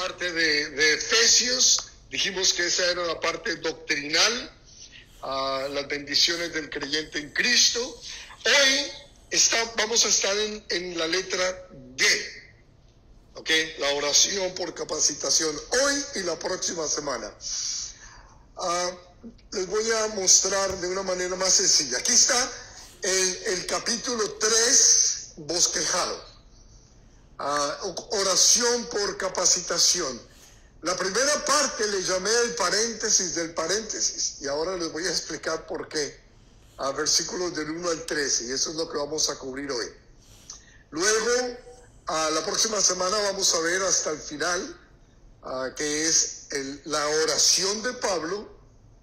parte de Efesios. Dijimos que esa era la parte doctrinal, las bendiciones del creyente en Cristo. Hoy vamos a estar en la letra D, ¿ok? La oración por capacitación, hoy y la próxima semana. Les voy a mostrar de una manera más sencilla. Aquí está el capítulo 3, bosquejado. Oración por capacitación. La primera parte le llamé el paréntesis del paréntesis, y ahora les voy a explicar por qué. Versículos del 1 al 13, y eso es lo que vamos a cubrir hoy. Luego, la próxima semana vamos a ver hasta el final, que es la oración de Pablo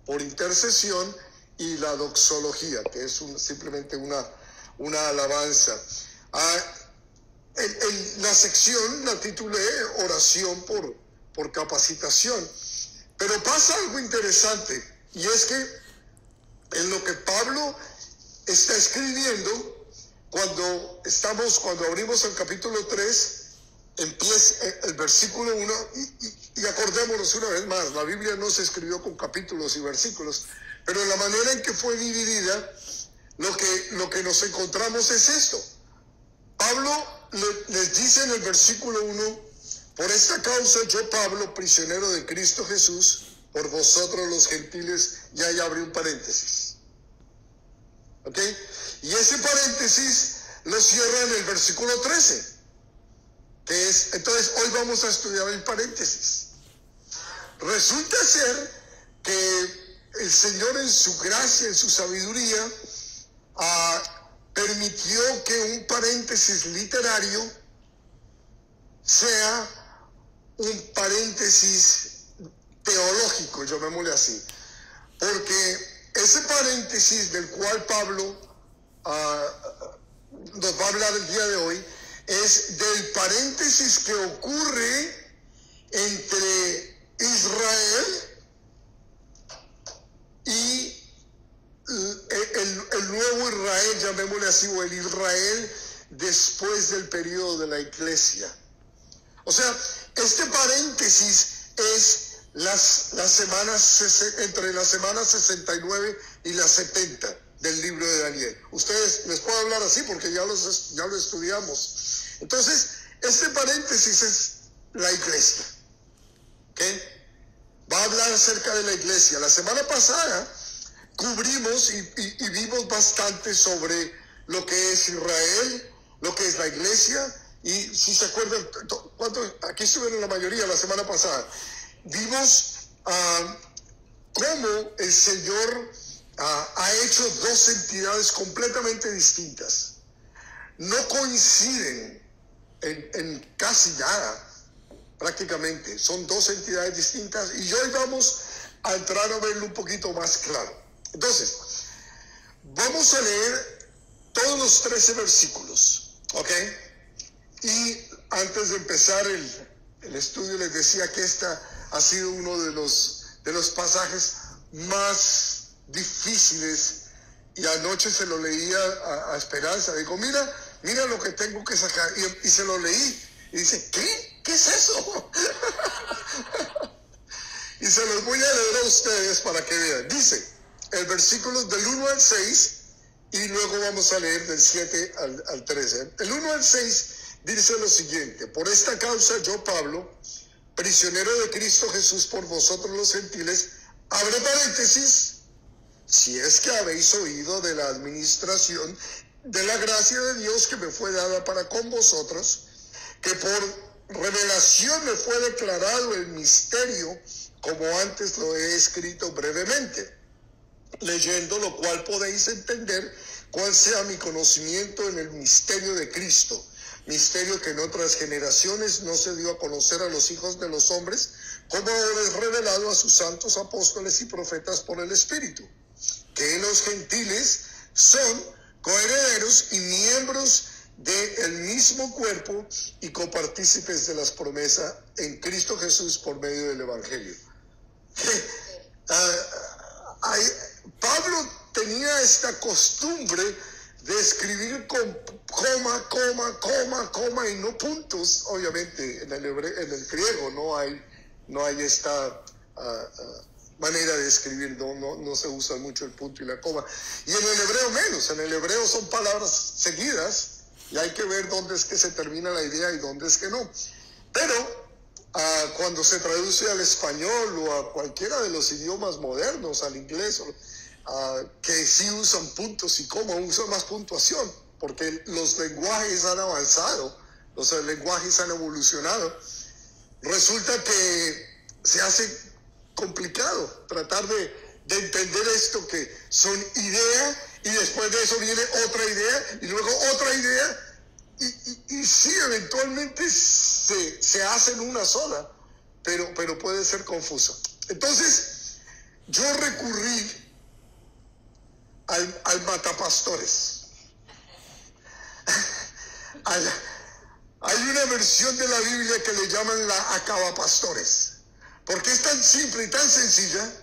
por intercesión y la doxología, que es simplemente una alabanza. La sección la titulé Oración por capacitación, pero pasa algo interesante, y es que en lo que Pablo está escribiendo, cuando abrimos el capítulo 3, empieza el versículo 1, y acordémonos una vez más, la Biblia no se escribió con capítulos y versículos, pero la manera en que fue dividida, lo que nos encontramos es esto. Pablo les dice en el versículo 1: por esta causa yo, Pablo, prisionero de Cristo Jesús, por vosotros los gentiles, y ahí abre un paréntesis. ¿Ok? Y ese paréntesis lo cierra en el versículo 13, que es, entonces hoy vamos a estudiar el paréntesis. Resulta ser que el Señor, en su gracia, en su sabiduría, permitió que un paréntesis literario sea un paréntesis teológico, llamémosle así, porque ese paréntesis del cual Pablo nos va a hablar el día de hoy es del paréntesis que ocurre entre Israel y el nuevo Israel, llamémosle así, o el Israel después del periodo de la iglesia. O sea, este paréntesis es entre las semanas 69 y las 70 del libro de Daniel. Ustedes, les puedo hablar así porque ya lo estudiamos. Entonces, este paréntesis es la iglesia, ¿ok? Va a hablar acerca de la iglesia. La semana pasada cubrimos y vimos bastante sobre lo que es Israel, lo que es la iglesia, y si se acuerdan, aquí estuvieron la mayoría la semana pasada, vimos cómo el Señor ha hecho dos entidades completamente distintas. No coinciden en casi nada, prácticamente. Son dos entidades distintas, y hoy vamos a entrar a verlo un poquito más claro. Entonces, vamos a leer todos los 13 versículos, ¿ok? Y antes de empezar el estudio, les decía que esta ha sido uno de los pasajes más difíciles, y anoche se lo leía a Esperanza. Digo, mira lo que tengo que sacar, y se lo leí, y dice, ¿qué es eso? Y se los voy a leer a ustedes para que vean. Dice el versículo del 1 al 6, y luego vamos a leer del 7 al 13. El 1 al 6 dice lo siguiente: por esta causa yo, Pablo, prisionero de Cristo Jesús por vosotros los gentiles, abre paréntesis, si es que habéis oído de la administración de la gracia de Dios que me fue dada para con vosotros, que por revelación me fue declarado el misterio, como antes lo he escrito brevemente, leyendo lo cual podéis entender cuál sea mi conocimiento en el misterio de Cristo, misterio que en otras generaciones no se dio a conocer a los hijos de los hombres, como ahora es revelado a sus santos apóstoles y profetas por el Espíritu, que los gentiles son coherederos y miembros del mismo cuerpo y copartícipes de las promesas en Cristo Jesús por medio del Evangelio. Pablo tenía esta costumbre de escribir con coma, coma, coma, coma y no puntos. Obviamente en el griego no hay esta manera de escribir, no se usa mucho el punto y la coma. Y en el hebreo menos, en el hebreo son palabras seguidas y hay que ver dónde es que se termina la idea y dónde es que no. Pero cuando se traduce al español o a cualquiera de los idiomas modernos, al inglés, que sí usan puntos y coma, usan más puntuación, porque los lenguajes han avanzado, los lenguajes han evolucionado. Resulta que se hace complicado tratar de entender esto, que son ideas y después de eso viene otra idea y luego otra idea y sí, eventualmente se hacen una sola, pero puede ser confuso. Entonces yo recurrí al matapastores. Hay una versión de la Biblia que le llaman la acabapastores, porque es tan simple y tan sencilla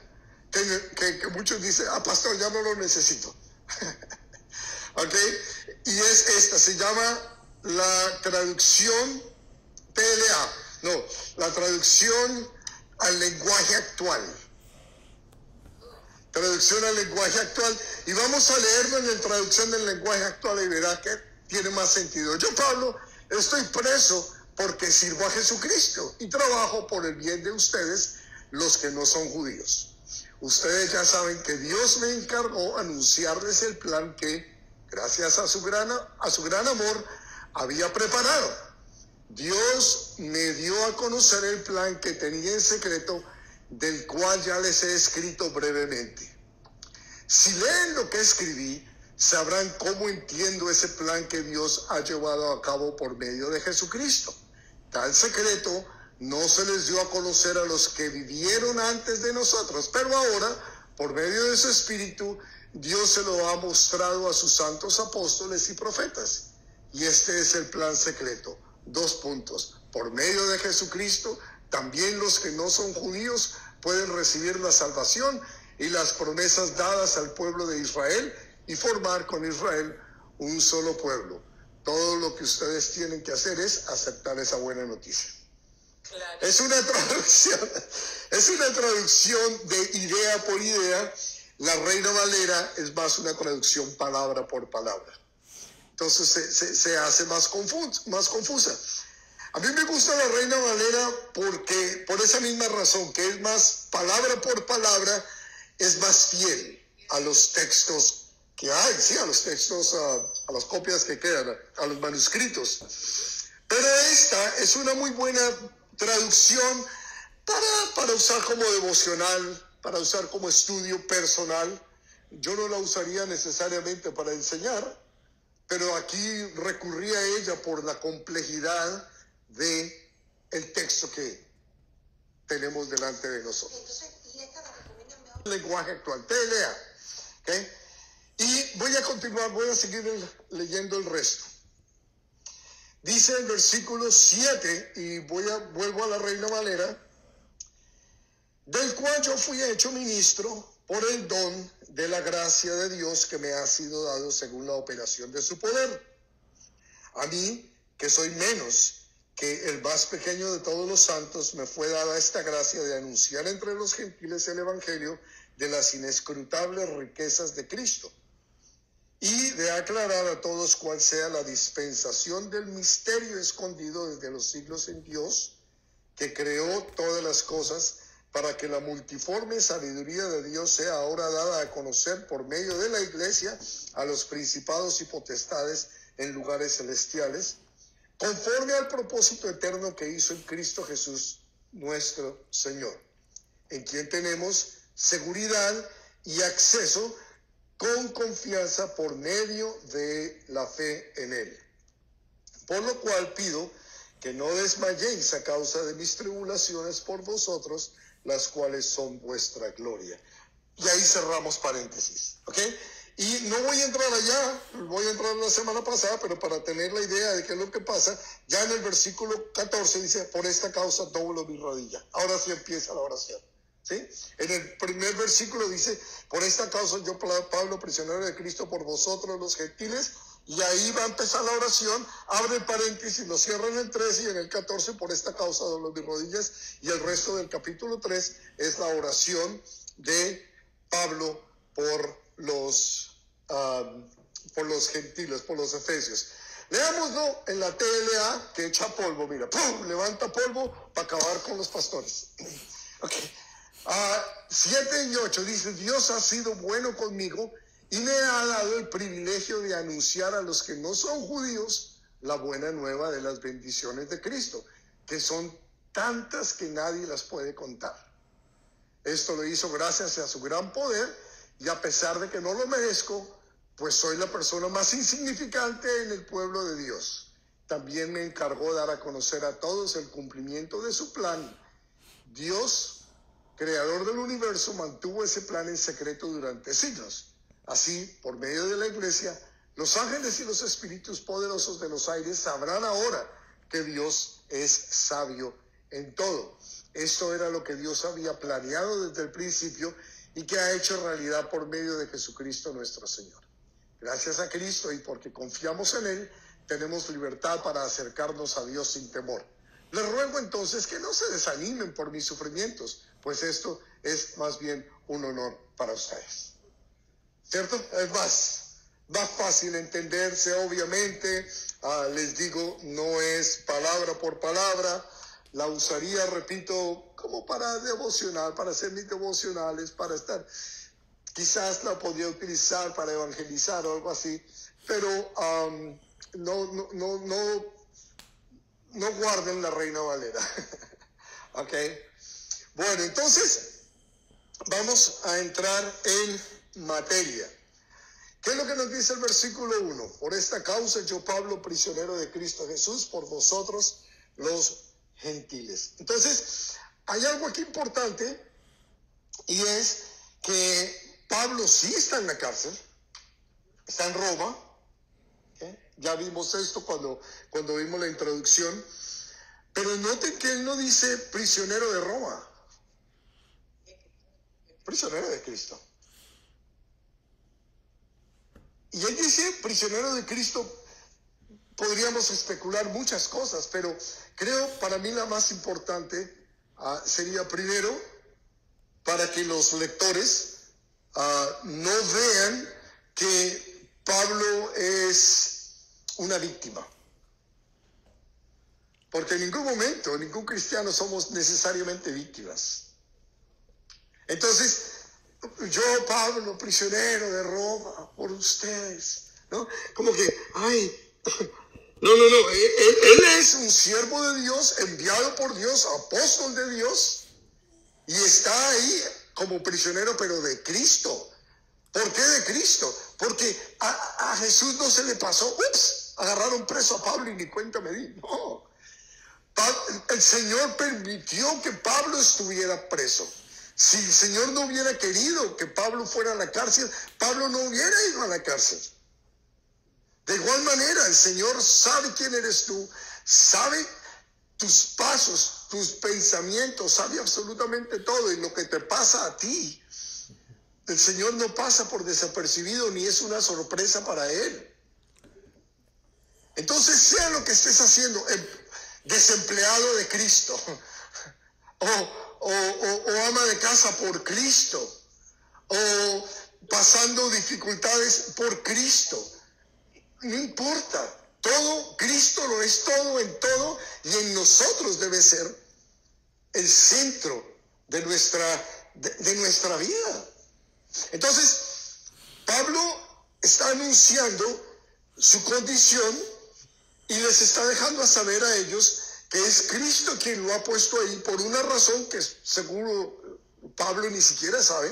que muchos dicen, pastor, ya no lo necesito. ¿Ok? Y es esta, se llama la traducción TLA, no, la traducción al lenguaje actual. Traducción al lenguaje actual, y vamos a leerlo en la traducción del lenguaje actual y verá que tiene más sentido. Yo, Pablo, estoy preso porque sirvo a Jesucristo y trabajo por el bien de ustedes, los que no son judíos. Ustedes ya saben que Dios me encargó anunciarles el plan que, gracias a su gran amor, había preparado. Dios me dio a conocer el plan que tenía en secreto, del cual ya les he escrito brevemente. Si leen lo que escribí, sabrán cómo entiendo ese plan que Dios ha llevado a cabo por medio de Jesucristo. Tal secreto no se les dio a conocer a los que vivieron antes de nosotros, pero ahora, por medio de su Espíritu, Dios se lo ha mostrado a sus santos apóstoles y profetas. Y este es el plan secreto. 2 puntos. Por medio de Jesucristo, también los que no son judíos pueden recibir la salvación y las promesas dadas al pueblo de Israel y formar con Israel un solo pueblo. Todo lo que ustedes tienen que hacer es aceptar esa buena noticia. Claro. Es una traducción de idea por idea. La Reina Valera es más una traducción palabra por palabra. Entonces se hace más confusa. A mí me gusta la Reina Valera porque, por esa misma razón, que es más palabra por palabra, es más fiel a los textos que hay, sí, a los textos, a las copias que quedan, a los manuscritos. Pero esta es una muy buena traducción para usar como devocional, para usar como estudio personal. Yo no la usaría necesariamente para enseñar, pero aquí recurrí a ella por la complejidad de el texto que tenemos delante de nosotros. Entonces, ¿y esta la recomiendan mejor? El lenguaje actual, TLA. ¿Okay? Y voy a continuar, voy a seguir leyendo el resto. Dice el versículo 7, y vuelvo a la Reina Valera, del cual yo fui hecho ministro por el don de la gracia de Dios que me ha sido dado según la operación de su poder. A mí, que soy menos que el más pequeño de todos los santos, me fue dada esta gracia de anunciar entre los gentiles el evangelio de las inescrutables riquezas de Cristo y de aclarar a todos cuál sea la dispensación del misterio escondido desde los siglos en Dios, que creó todas las cosas, para que la multiforme sabiduría de Dios sea ahora dada a conocer por medio de la Iglesia a los principados y potestades en lugares celestiales, conforme al propósito eterno que hizo en Cristo Jesús, nuestro Señor, en quien tenemos seguridad y acceso con confianza por medio de la fe en Él. Por lo cual pido que no desmayéis a causa de mis tribulaciones por vosotros, las cuales son vuestra gloria. Y ahí cerramos paréntesis, ¿ok? Y no voy a entrar allá, voy a entrar la semana pasada, pero para tener la idea de qué es lo que pasa, ya en el versículo 14 dice, por esta causa doblo mi rodilla. Ahora sí empieza la oración. ¿sí? En el primer versículo dice, por esta causa yo, Pablo, prisionero de Cristo, por vosotros los gentiles, y ahí va a empezar la oración, abre paréntesis, lo cierra en el 13 y en el 14, por esta causa doblo mis rodillas, y el resto del capítulo 3 es la oración de Pablo por los gentiles, por los efesios. Leámoslo en la TLA, que echa polvo, mira, ¡pum!, levanta polvo para acabar con los pastores. Okay. 7 y 8 dice, Dios ha sido bueno conmigo y me ha dado el privilegio de anunciar a los que no son judíos la buena nueva de las bendiciones de Cristo, que son tantas que nadie las puede contar. Esto lo hizo gracias a su gran poder, y a pesar de que no lo merezco, pues soy la persona más insignificante en el pueblo de Dios. También me encargó dar a conocer a todos el cumplimiento de su plan. Dios, creador del universo, mantuvo ese plan en secreto durante siglos. Así, por medio de la iglesia, los ángeles y los espíritus poderosos de los aires sabrán ahora que Dios es sabio en todo. Esto era lo que Dios había planeado desde el principio y que ha hecho realidad por medio de Jesucristo nuestro Señor. Gracias a Cristo y porque confiamos en Él, tenemos libertad para acercarnos a Dios sin temor. Les ruego entonces que no se desanimen por mis sufrimientos, pues esto es más bien un honor para ustedes. ¿Cierto? Es más fácil entenderse, obviamente. Les digo, no es palabra por palabra. La usaría, repito, como para devocional, para hacer mis devocionales, para estar... Quizás la podía utilizar para evangelizar o algo así, pero no guarden la Reina Valera. ¿Ok? Bueno, entonces vamos a entrar en materia. ¿Qué es lo que nos dice el versículo 1? Por esta causa yo, Pablo, prisionero de Cristo Jesús, por vosotros los gentiles. Entonces, hay algo aquí importante, y es que Pablo sí está en la cárcel, está en Roma. Ya vimos esto cuando vimos la introducción, pero noten que él no dice prisionero de Roma, prisionero de Cristo. Y él dice prisionero de Cristo. Podríamos especular muchas cosas, pero creo para mí la más importante sería primero, para que los lectores no vean que Pablo es una víctima. Porque en ningún momento, ningún cristiano somos necesariamente víctimas. Entonces, yo, Pablo, prisionero de Roma, por ustedes, ¿no? Como que, no, él es un siervo de Dios, enviado por Dios, apóstol de Dios, y está ahí como prisionero, pero de Cristo. ¿Por qué de Cristo? Porque a Jesús no se le pasó, agarraron preso a Pablo y ni cuenta me di. No. El Señor permitió que Pablo estuviera preso. Si el Señor no hubiera querido que Pablo fuera a la cárcel, Pablo no hubiera ido a la cárcel. De igual manera, el Señor sabe quién eres tú, sabe tus pasos, tus pensamientos, sabe absolutamente todo, y lo que te pasa a ti, el Señor no pasa por desapercibido ni es una sorpresa para Él. Entonces, sea lo que estés haciendo, desempleado de Cristo, o ama de casa por Cristo, o pasando dificultades por Cristo, no importa. Todo, Cristo lo es todo en todo, y en nosotros debe ser el centro de nuestra vida. Entonces, Pablo está anunciando su condición y les está dejando a saber a ellos que es Cristo quien lo ha puesto ahí por una razón que seguro Pablo ni siquiera sabe,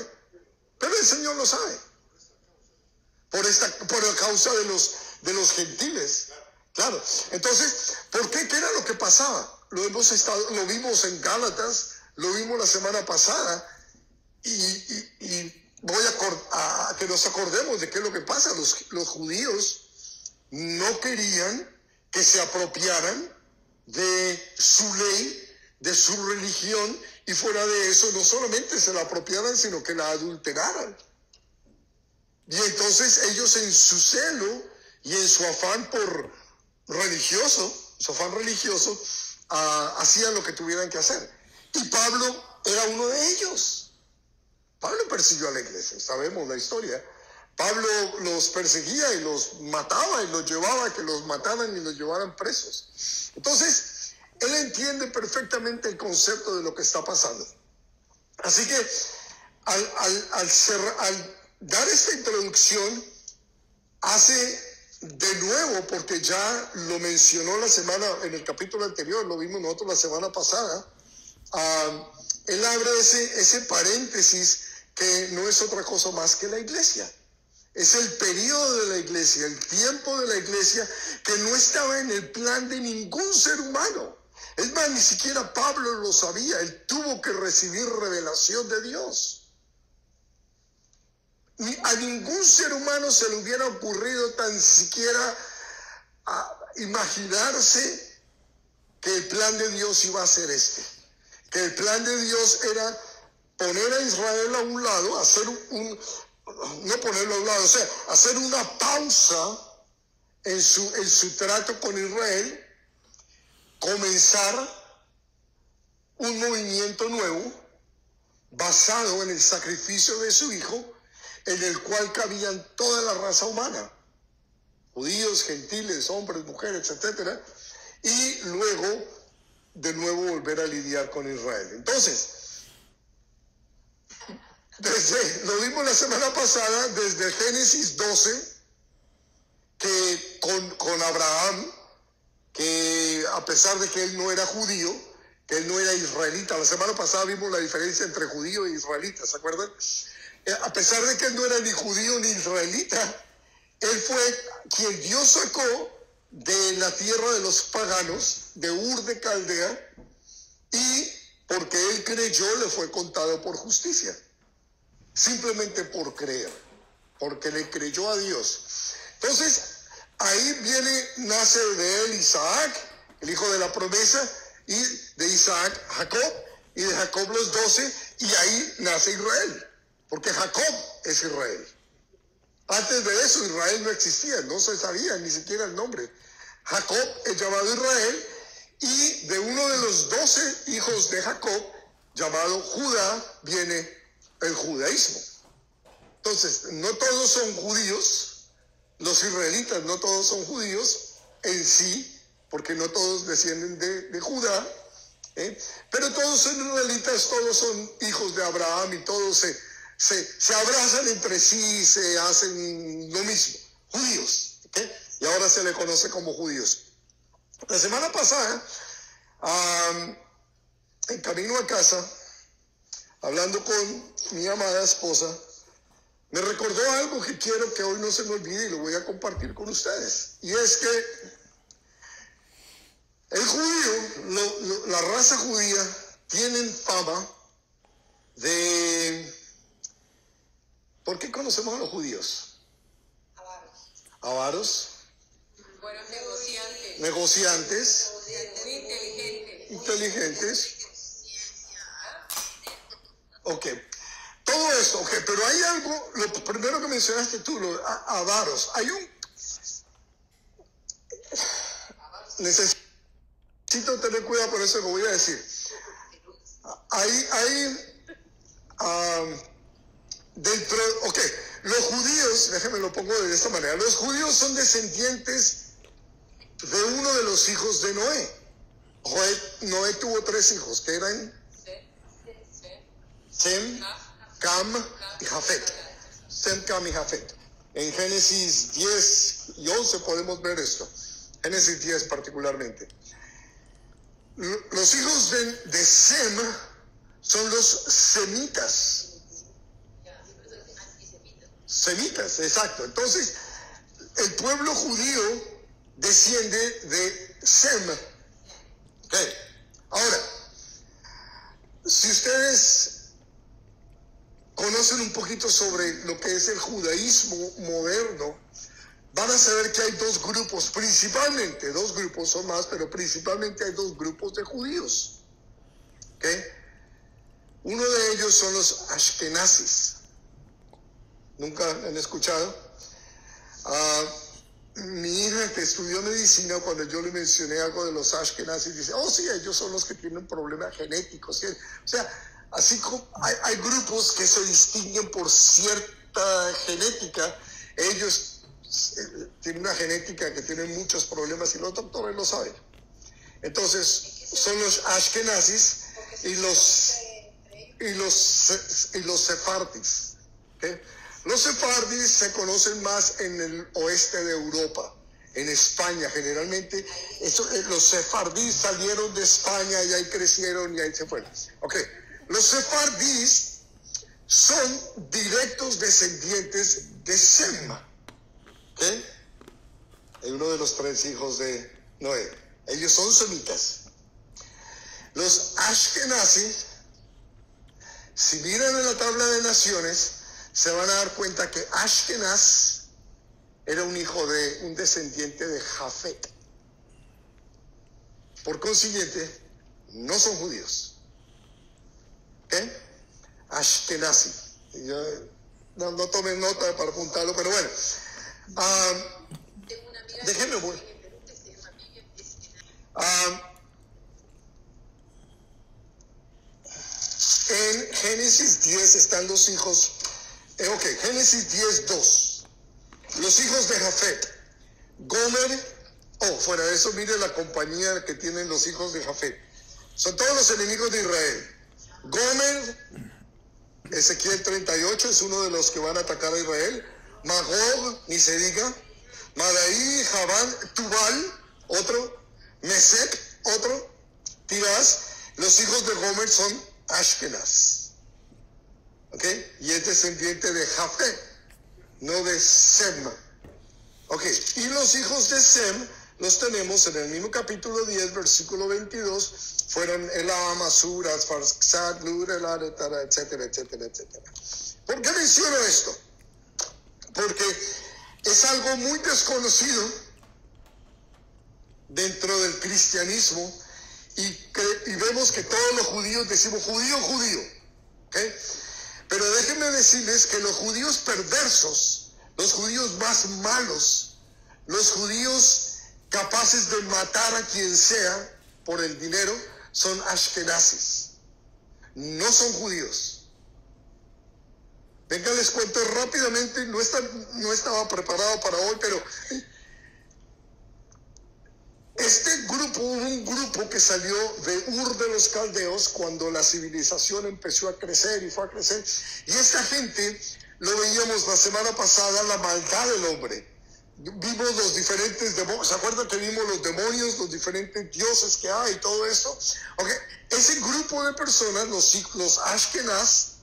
pero el Señor lo sabe. Por la causa de los gentiles. Claro. Entonces, ¿por qué? ¿Qué era lo que pasaba? Lo vimos en Gálatas, lo vimos la semana pasada, y voy a que nos acordemos de qué es lo que pasa. Los judíos no querían que se apropiaran de su ley, de su religión y fuera de eso no solamente se la apropiaran, sino que la adulteraran. Y entonces ellos en su celo y en su afán religioso, hacían lo que tuvieran que hacer. Y Pablo era uno de ellos. Pablo persiguió a la iglesia, sabemos la historia. Pablo los perseguía y los mataba y los llevaba a que los mataran y los llevaran presos. Entonces, él entiende perfectamente el concepto de lo que está pasando. Así que al dar esta introducción, hace de nuevo, porque ya lo mencionó en el capítulo anterior, lo vimos nosotros la semana pasada, él abre ese paréntesis que no es otra cosa más que la iglesia. Es el periodo de la iglesia, el tiempo de la iglesia que no estaba en el plan de ningún ser humano. Es más, ni siquiera Pablo lo sabía. Él tuvo que recibir revelación de Dios. A ningún ser humano se le hubiera ocurrido tan siquiera imaginarse que el plan de Dios iba a ser este. Que el plan de Dios era poner a Israel a un lado, hacer una pausa en su trato con Israel, comenzar un movimiento nuevo basado en el sacrificio de su hijo, en el cual cabían toda la raza humana, judíos, gentiles, hombres, mujeres, etc. Y luego de nuevo volver a lidiar con Israel. Entonces, lo vimos la semana pasada, desde Génesis 12, que con Abraham, que a pesar de que él no era judío, que él no era israelita, la semana pasada vimos la diferencia entre judío e israelita, ¿se acuerdan? A pesar de que él no era ni judío ni israelita, él fue quien Dios sacó de la tierra de los paganos, de Ur de Caldea, y porque él creyó le fue contado por justicia. Simplemente por creer, porque le creyó a Dios. Entonces, ahí nace de él Isaac, el hijo de la promesa, y de Isaac Jacob, y de Jacob los 12, y ahí nace Israel, porque Jacob es Israel. Antes de eso Israel no existía, no se sabía ni siquiera el nombre. Jacob es llamado Israel, y de uno de los 12 hijos de Jacob, llamado Judá, viene el judaísmo. Entonces, no todos son judíos, los israelitas no todos son judíos en sí, porque no todos descienden de Judá, pero todos son israelitas, todos son hijos de Abraham y todos se abrazan entre sí, se hacen lo mismo, judíos, y ahora se le conoce como judíos. La semana pasada, en camino a casa, hablando con mi amada esposa, me recordó algo que quiero que hoy no se me olvide y lo voy a compartir con ustedes. Y es que el judío, la raza judía, tienen fama de... ¿Por qué conocemos a los judíos? Avaros. Buenos negociantes. Negociantes. Inteligentes. Ok, todo esto, ok, pero hay algo, lo primero que mencionaste tú, los avaros. Necesito tener cuidado por eso que voy a decir. Ok, los judíos, déjenme lo pongo de esta manera, los judíos son descendientes de uno de los hijos de Noé. Noé tuvo 3 hijos, que eran Sem, Cam y Jafet. Sem, Cam y Jafet. En Génesis 10 y 11 podemos ver esto. Génesis 10 particularmente. Los hijos de Sem son los semitas. Semitas, exacto. Entonces, el pueblo judío desciende de Sem. Okay. Ahora, si ustedes conocen un poquito sobre lo que es el judaísmo moderno, van a saber que hay 2 grupos, principalmente, 2 grupos son más, pero principalmente hay 2 grupos de judíos. ¿Okay? Uno de ellos son los Ashkenazis. ¿Nunca han escuchado? Mi hija que estudió medicina, cuando yo le mencioné algo de los Ashkenazis, dice, oh sí, ellos son los que tienen problemas genéticos. O sea, así como hay grupos que se distinguen por cierta genética, ellos tienen una genética que tiene muchos problemas y los doctores lo saben. Entonces, son los Ashkenazis y los sefardis. ¿Okay? Los sefardis se conocen más en el oeste de Europa, en España generalmente. Los sefardis salieron de España y ahí crecieron y ahí se fueron. Okay. Los sefardis son directos descendientes de Sem. ¿Okay? Es uno de los 3 hijos de Noé. Ellos son semitas. Los Ashkenazis, si miran en la tabla de naciones, se van a dar cuenta que Ashkenaz era un descendiente de Jafet. Por consiguiente, no son judíos. ¿Okay? Ashkenazi. No tomen nota para apuntarlo, pero bueno. Déjenme bueno. En Génesis 10 están los hijos. Génesis 10:2. Los hijos de Jafet. Gomer. Fuera de eso, mire la compañía que tienen los hijos de Jafet. Son todos los enemigos de Israel. Gomer, Ezequiel 38, es uno de los que van a atacar a Israel. Magog, ni se diga. Madaí, Javán, Tubal, otro. Mesec, otro. Tirás. Los hijos de Gomer son Ashkenaz. ¿Ok? Y es descendiente de Jafet, no de Sem. Ok, y los hijos de Sem los tenemos en el mismo capítulo 10, versículo 22. Fueron Elam, Asur, Asfaxad, Lur, Elar, etcétera, etcétera, etcétera. ¿Por qué menciono esto? Porque es algo muy desconocido dentro del cristianismo y vemos que todos los judíos decimos judío, judío. ¿Okay? Pero déjenme decirles que los judíos perversos, los judíos más malos, los judíos capaces de matar a quien sea por el dinero, son ashkenazis. No son judíos. Venga, les cuento rápidamente, no estaba preparado para hoy, pero un grupo que salió de Ur de los Caldeos cuando la civilización empezó a crecer y fue a crecer. Y esta gente, lo veíamos la semana pasada, la maldad del hombre. Vimos los diferentes demonios, ¿se acuerdan que vimos los demonios, los diferentes dioses que hay y todo eso? Okay. Ese grupo de personas, los Ashkenaz,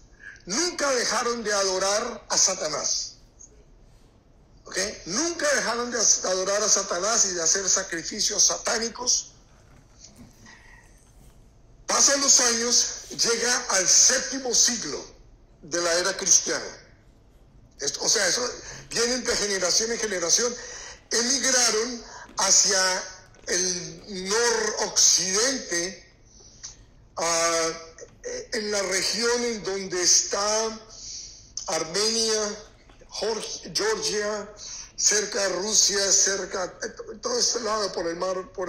nunca dejaron de adorar a Satanás. ¿Okay? Nunca dejaron de adorar a Satanás y de hacer sacrificios satánicos. Pasan los años, llega al 7º siglo de la era cristiana. O sea, eso vienen de generación en generación. Emigraron hacia el noroccidente, en la región en donde está Armenia, Georgia, cerca de Rusia, cerca todo este lado, por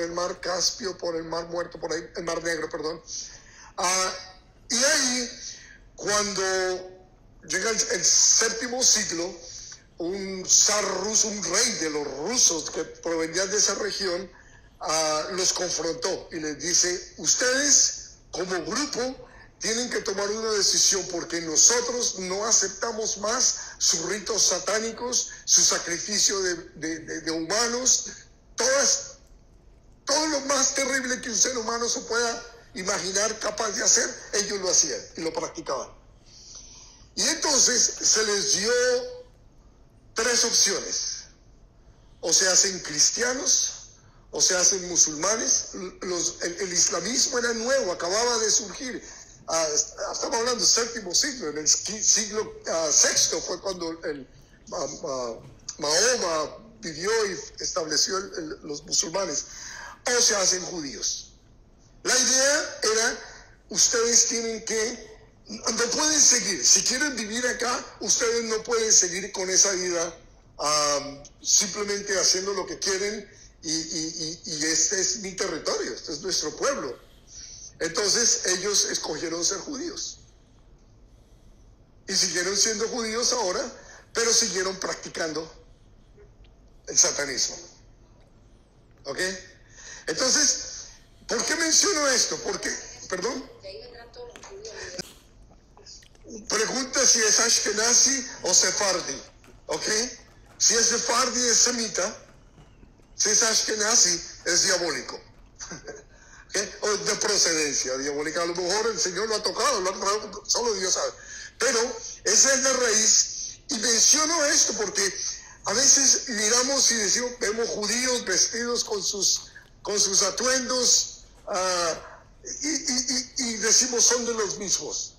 el mar Caspio, por el mar Muerto, por ahí, el mar Negro, perdón. Y ahí, cuando llega el 7º siglo, un zar ruso, un rey de los rusos que provenían de esa región, los confrontó y les dice: ustedes como grupo tienen que tomar una decisión, porque nosotros no aceptamos más sus ritos satánicos, su sacrificio de humanos, todo lo más terrible que un ser humano se pueda imaginar capaz de hacer, ellos lo hacían y lo practicaban. Y entonces se les dio 3 opciones: o se hacen cristianos, o se hacen musulmanes. El islamismo era nuevo, acababa de surgir. Estamos hablando del 7º siglo. En el siglo VI fue cuando Mahoma vivió y estableció los musulmanes. O se hacen judíos. La idea era: ustedes tienen que no pueden seguir. Si quieren vivir acá, ustedes no pueden seguir con esa vida simplemente haciendo lo que quieren y este es mi territorio, este es nuestro pueblo. Entonces ellos escogieron ser judíos y siguieron siendo judíos ahora, pero siguieron practicando el satanismo. ¿Ok? Entonces, ¿por qué menciono esto? Porque, perdón, pregunta si es Ashkenazi o Sefardi. ¿Ok? Si es Sefardi es semita, si es Ashkenazi es diabólico. ¿Okay? O de procedencia diabólica. A lo mejor el Señor lo ha tocado, solo Dios sabe. Pero esa es la raíz. Y menciono esto porque a veces miramos y decimos, vemos judíos vestidos con sus atuendos y decimos son de los mismos.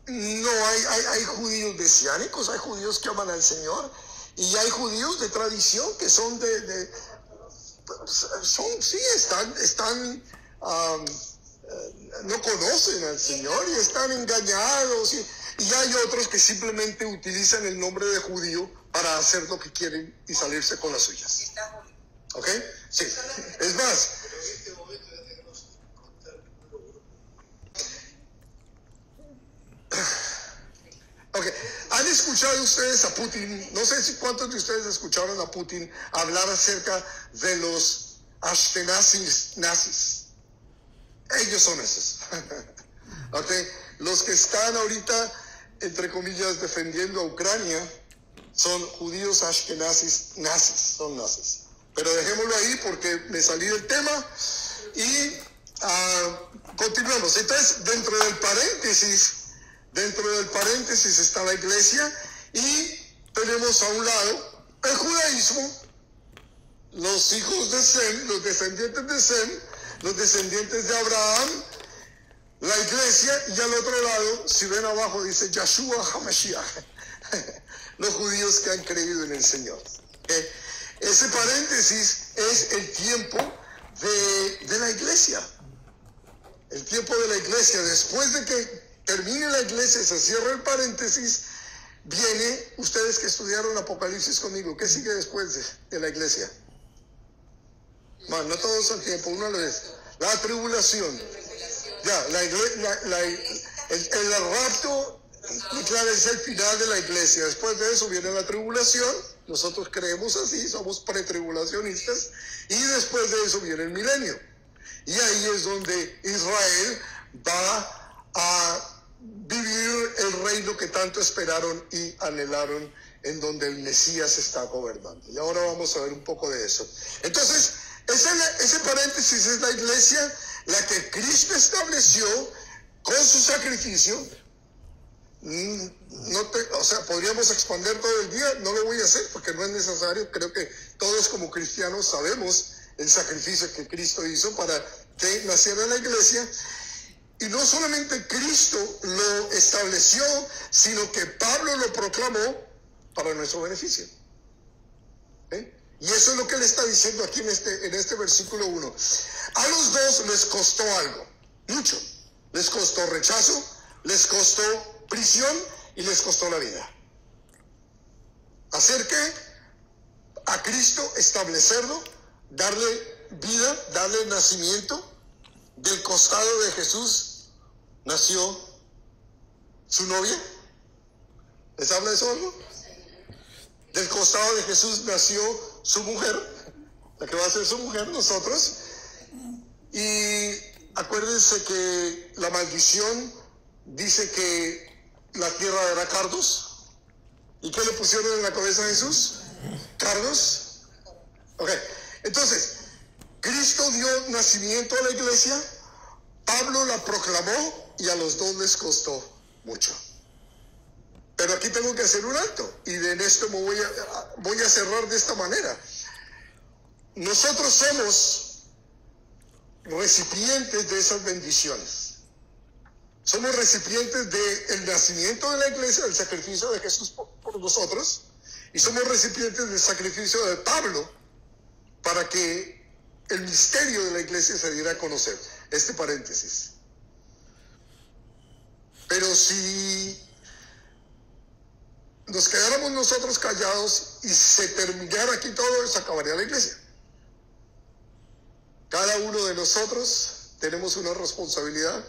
No, hay judíos mesiánicos, hay judíos que aman al Señor y hay judíos de tradición que son están no conocen al Señor y están engañados y hay otros que simplemente utilizan el nombre de judío para hacer lo que quieren y salirse con las suyas. ¿Ok? Sí. Es más, okay. ¿Han escuchado ustedes a Putin? No sé si cuántos de ustedes escucharon a Putin hablar acerca de los Ashkenazis nazis. Ellos son esos. Okay. Los que están ahorita, entre comillas, defendiendo a Ucrania son judíos Ashkenazis nazis, son nazis. Pero dejémoslo ahí porque me salí del tema y continuamos. Entonces, dentro del paréntesis está la iglesia y tenemos a un lado el judaísmo, los hijos de Sem, los descendientes de Sem, los descendientes de Abraham, la iglesia, y al otro lado, si ven abajo, dice Yahshua HaMashiach, los judíos que han creído en el Señor. Ese paréntesis es el tiempo de la iglesia. El tiempo de la iglesia. Después de que termine la iglesia, se cierra el paréntesis, viene, ustedes que estudiaron Apocalipsis conmigo, ¿qué sigue después de la iglesia? No todos al tiempo, uno a la vez. La tribulación. Ya, el rapto, claro, es el final de la iglesia. Después de eso viene la tribulación. Nosotros creemos así, somos pretribulacionistas. Y después de eso viene el milenio. Y ahí es donde Israel va a vivir el reino que tanto esperaron y anhelaron, en donde el Mesías está gobernando. Y ahora vamos a ver un poco de eso. Entonces, ese paréntesis es la iglesia, la que Cristo estableció con su sacrificio. Podríamos expandir todo el día, no lo voy a hacer porque no es necesario. Creo que todos como cristianos sabemos el sacrificio que Cristo hizo para que naciera la iglesia. Y no solamente Cristo lo estableció, sino que Pablo lo proclamó para nuestro beneficio. Y eso es lo que le está diciendo aquí en este versículo 1. A los dos les costó algo, mucho. Les costó rechazo, les costó prisión y les costó la vida. Hacer que a Cristo establecerlo, darle vida, darle nacimiento. Del costado de Jesús nació su novia. ¿Les habla eso algo? Del costado de Jesús nació su mujer, la que va a ser su mujer, nosotros. Y acuérdense que la maldición dice que la tierra dará cardos. ¿Y qué le pusieron en la cabeza a Jesús? Cardos. Ok, entonces Cristo dio nacimiento a la iglesia, Pablo la proclamó y a los dos les costó mucho. Pero aquí tengo que hacer un alto y en esto me voy a cerrar de esta manera. Nosotros somos recipientes de esas bendiciones. Somos recipientes del nacimiento de la iglesia, del sacrificio de Jesús por nosotros, y somos recipientes del sacrificio de Pablo para que el misterio de la iglesia se diera a conocer. Este paréntesis. Pero si nos quedáramos nosotros callados y se terminara aquí todo, se acabaría la iglesia. Cada uno de nosotros tenemos una responsabilidad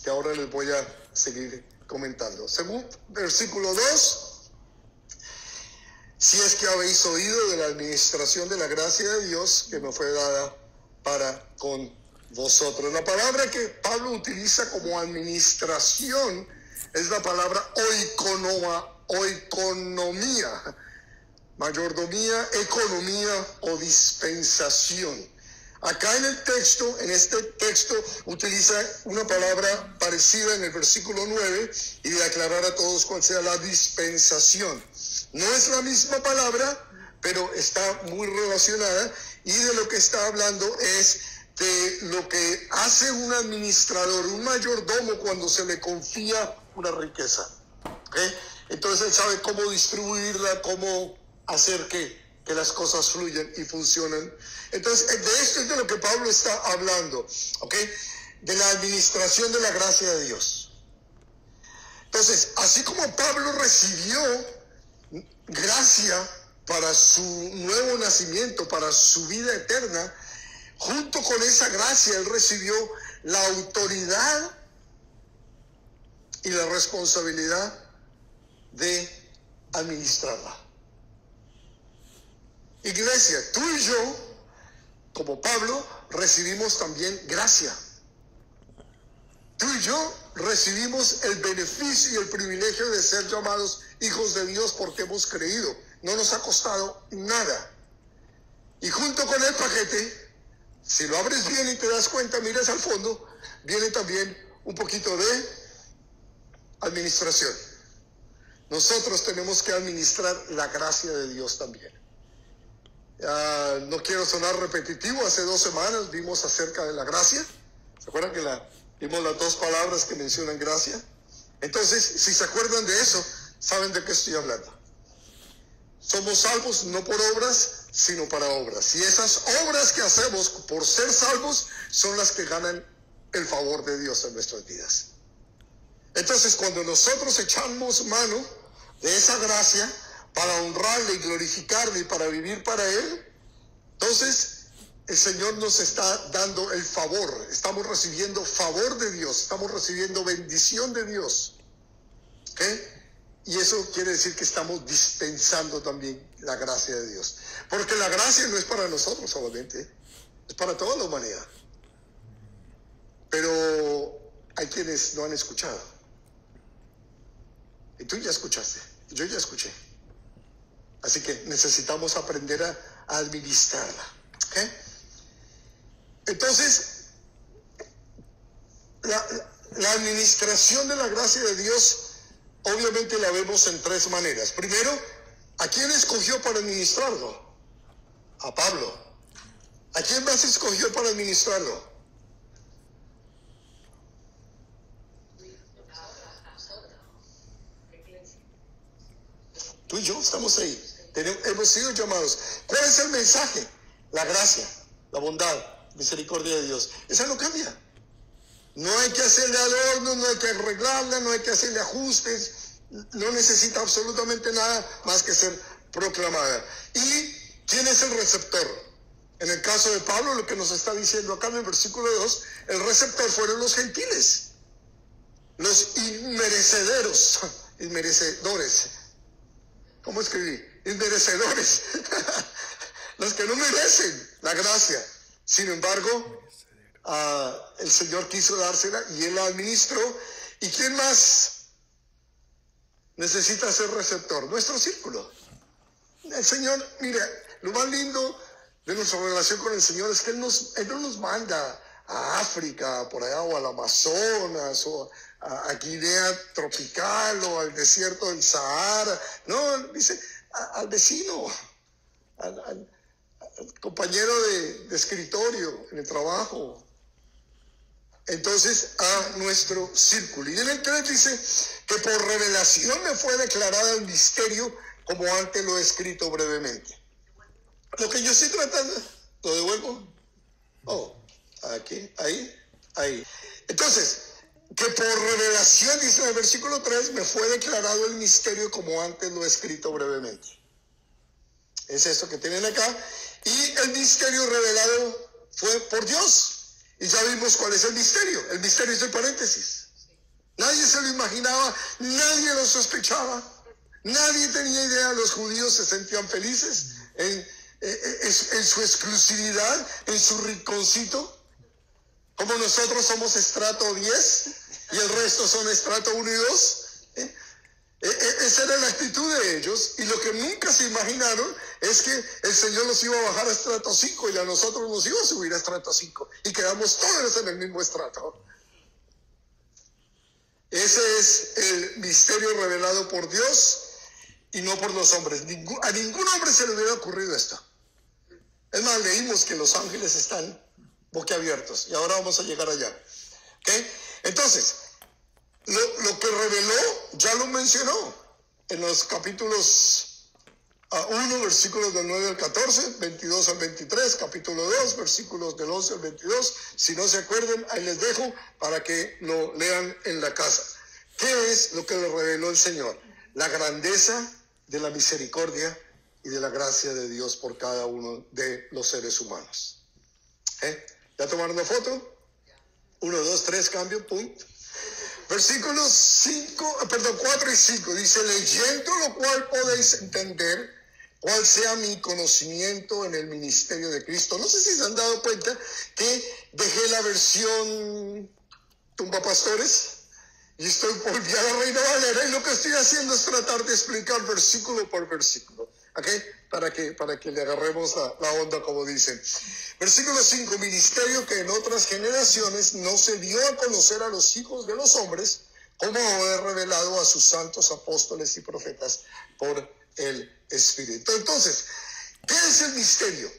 que ahora les voy a seguir comentando. Según versículo 2, si es que habéis oído de la administración de la gracia de Dios que me fue dada para con vosotros. La palabra que Pablo utiliza como administración es la palabra oikonomía, mayordomía, economía o dispensación. Acá en el texto, en este texto, utiliza una palabra parecida en el versículo 9 y de aclarar a todos cuál sea la dispensación. No es la misma palabra, pero está muy relacionada, y de lo que está hablando es de lo que hace un administrador, un mayordomo cuando se le confía una riqueza. ¿Okay? Entonces él sabe cómo distribuirla, cómo hacer que las cosas fluyan y funcionen. Entonces, de esto es de lo que Pablo está hablando, ¿ok? De la administración de la gracia de Dios. Entonces, así como Pablo recibió gracia para su nuevo nacimiento, para su vida eterna, junto con esa gracia él recibió la autoridad y la responsabilidad de administrarla. Iglesia, tú y yo, como Pablo, recibimos también gracia. Tú y yo recibimos el beneficio y el privilegio de ser llamados hijos de Dios porque hemos creído. No nos ha costado nada. Y junto con el paquete, si lo abres bien y te das cuenta, miras al fondo, viene también un poquito de administración. Nosotros tenemos que administrar la gracia de Dios también. No quiero sonar repetitivo, hace 2 semanas vimos acerca de la gracia. ¿Se acuerdan que vimos las 2 palabras que mencionan gracia? Entonces, si se acuerdan de eso, saben de qué estoy hablando. Somos salvos no por obras, sino para obras. Y esas obras que hacemos por ser salvos son las que ganan el favor de Dios en nuestras vidas. Entonces, cuando nosotros echamos mano de esa gracia para honrarle y glorificarle y para vivir para Él, entonces el Señor nos está dando el favor. Estamos recibiendo favor de Dios, estamos recibiendo bendición de Dios. ¿Okay? Y eso quiere decir que estamos dispensando también la gracia de Dios. Porque la gracia no es para nosotros solamente, es para toda la humanidad. Pero hay quienes no han escuchado. Y tú ya escuchaste, yo ya escuché. Así que necesitamos aprender a administrarla. ¿Okay? Entonces, la administración de la gracia de Dios, obviamente la vemos en 3 maneras. Primero, ¿a quién escogió para administrarlo? A Pablo. ¿A quién más escogió para administrarlo? Tú y yo estamos ahí. Hemos sido llamados. ¿Cuál es el mensaje? La gracia, la bondad, misericordia de Dios. Esa no cambia. No hay que hacerle adornos, no hay que arreglarla, no hay que hacerle ajustes. No necesita absolutamente nada más que ser proclamada. ¿Y quién es el receptor? En el caso de Pablo, lo que nos está diciendo acá en el versículo 2, el receptor fueron los gentiles, los inmerecedores. ¿Cómo escribí? Inmerecedores. Los que no merecen la gracia. Sin embargo, el Señor quiso dársela y Él la administró. ¿Y quién más necesita ser receptor? Nuestro círculo. El Señor, mira, lo más lindo de nuestra relación con el Señor es que Él no nos manda a África, por allá, o al Amazonas, o a Guinea tropical, o al desierto del Sahara. No, dice al vecino, al compañero de escritorio en el trabajo. Entonces, a nuestro círculo. Y en el 3 dice que por revelación me fue declarada el misterio, como antes lo he escrito brevemente. Lo que yo estoy tratando, ¿lo devuelvo? Oh, aquí, ahí. Entonces, que por revelación, dice en el versículo 3, me fue declarado el misterio como antes lo he escrito brevemente. Es esto que tienen acá. Y el misterio revelado fue por Dios. Y ya vimos cuál es el misterio. El misterio es el paréntesis. Nadie se lo imaginaba, nadie lo sospechaba, nadie tenía idea. Los judíos se sentían felices en su exclusividad, en su rinconcito. Como nosotros somos estrato 10 y el resto son estrato 1 y 2. Esa era la actitud de ellos, y lo que nunca se imaginaron es que el Señor los iba a bajar a estrato 5 y a nosotros nos iba a subir a estrato 5 y quedamos todos en el mismo estrato. Ese es el misterio revelado por Dios y no por los hombres. A ningún hombre se le hubiera ocurrido esto. Es más, leímos que los ángeles están boquiabiertos, y ahora vamos a llegar allá. ¿Okay? Entonces, lo que reveló ya lo mencionó en los capítulos 1, versículos del 9 al 14, 22 al 23, capítulo 2, versículos del 11 al 22. Si no se acuerdan, ahí les dejo para que lo lean en la casa. ¿Qué es lo que le reveló el Señor? La grandeza de la misericordia y de la gracia de Dios por cada uno de los seres humanos. ¿Ya tomaron la foto? 1, 2, 3, cambio, punto. Versículos 4 y 5 dice: leyendo lo cual podéis entender cuál sea mi conocimiento en el ministerio de Cristo. No sé si se han dado cuenta que dejé la versión tumba pastores y volví a la Reina Valera, y lo que estoy haciendo es tratar de explicar versículo por versículo, ¿okay? Para que le agarremos la onda, como dicen. Versículo 5: ministerio que en otras generaciones no se dio a conocer a los hijos de los hombres, como he revelado a sus santos apóstoles y profetas por el Espíritu. Entonces, ¿qué es el misterio?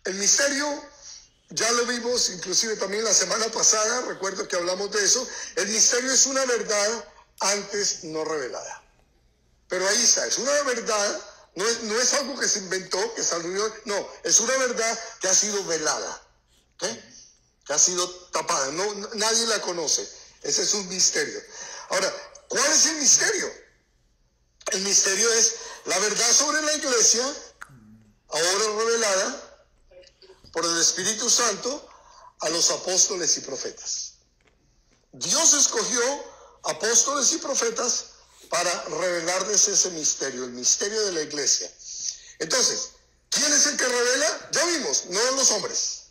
El misterio, ya lo vimos inclusive también la semana pasada, recuerdo que hablamos de eso. El misterio es una verdad antes no revelada. Pero ahí está, es una verdad. No es algo que se inventó, que salió, no, es una verdad que ha sido velada, ¿okay? Que ha sido tapada, nadie la conoce. Ese es un misterio. Ahora, ¿cuál es el misterio? El misterio es la verdad sobre la iglesia, ahora revelada por el Espíritu Santo a los apóstoles y profetas. Dios escogió apóstoles y profetas para revelarles ese misterio, el misterio de la iglesia. Entonces, ¿quién es el que revela? Ya vimos, no los hombres.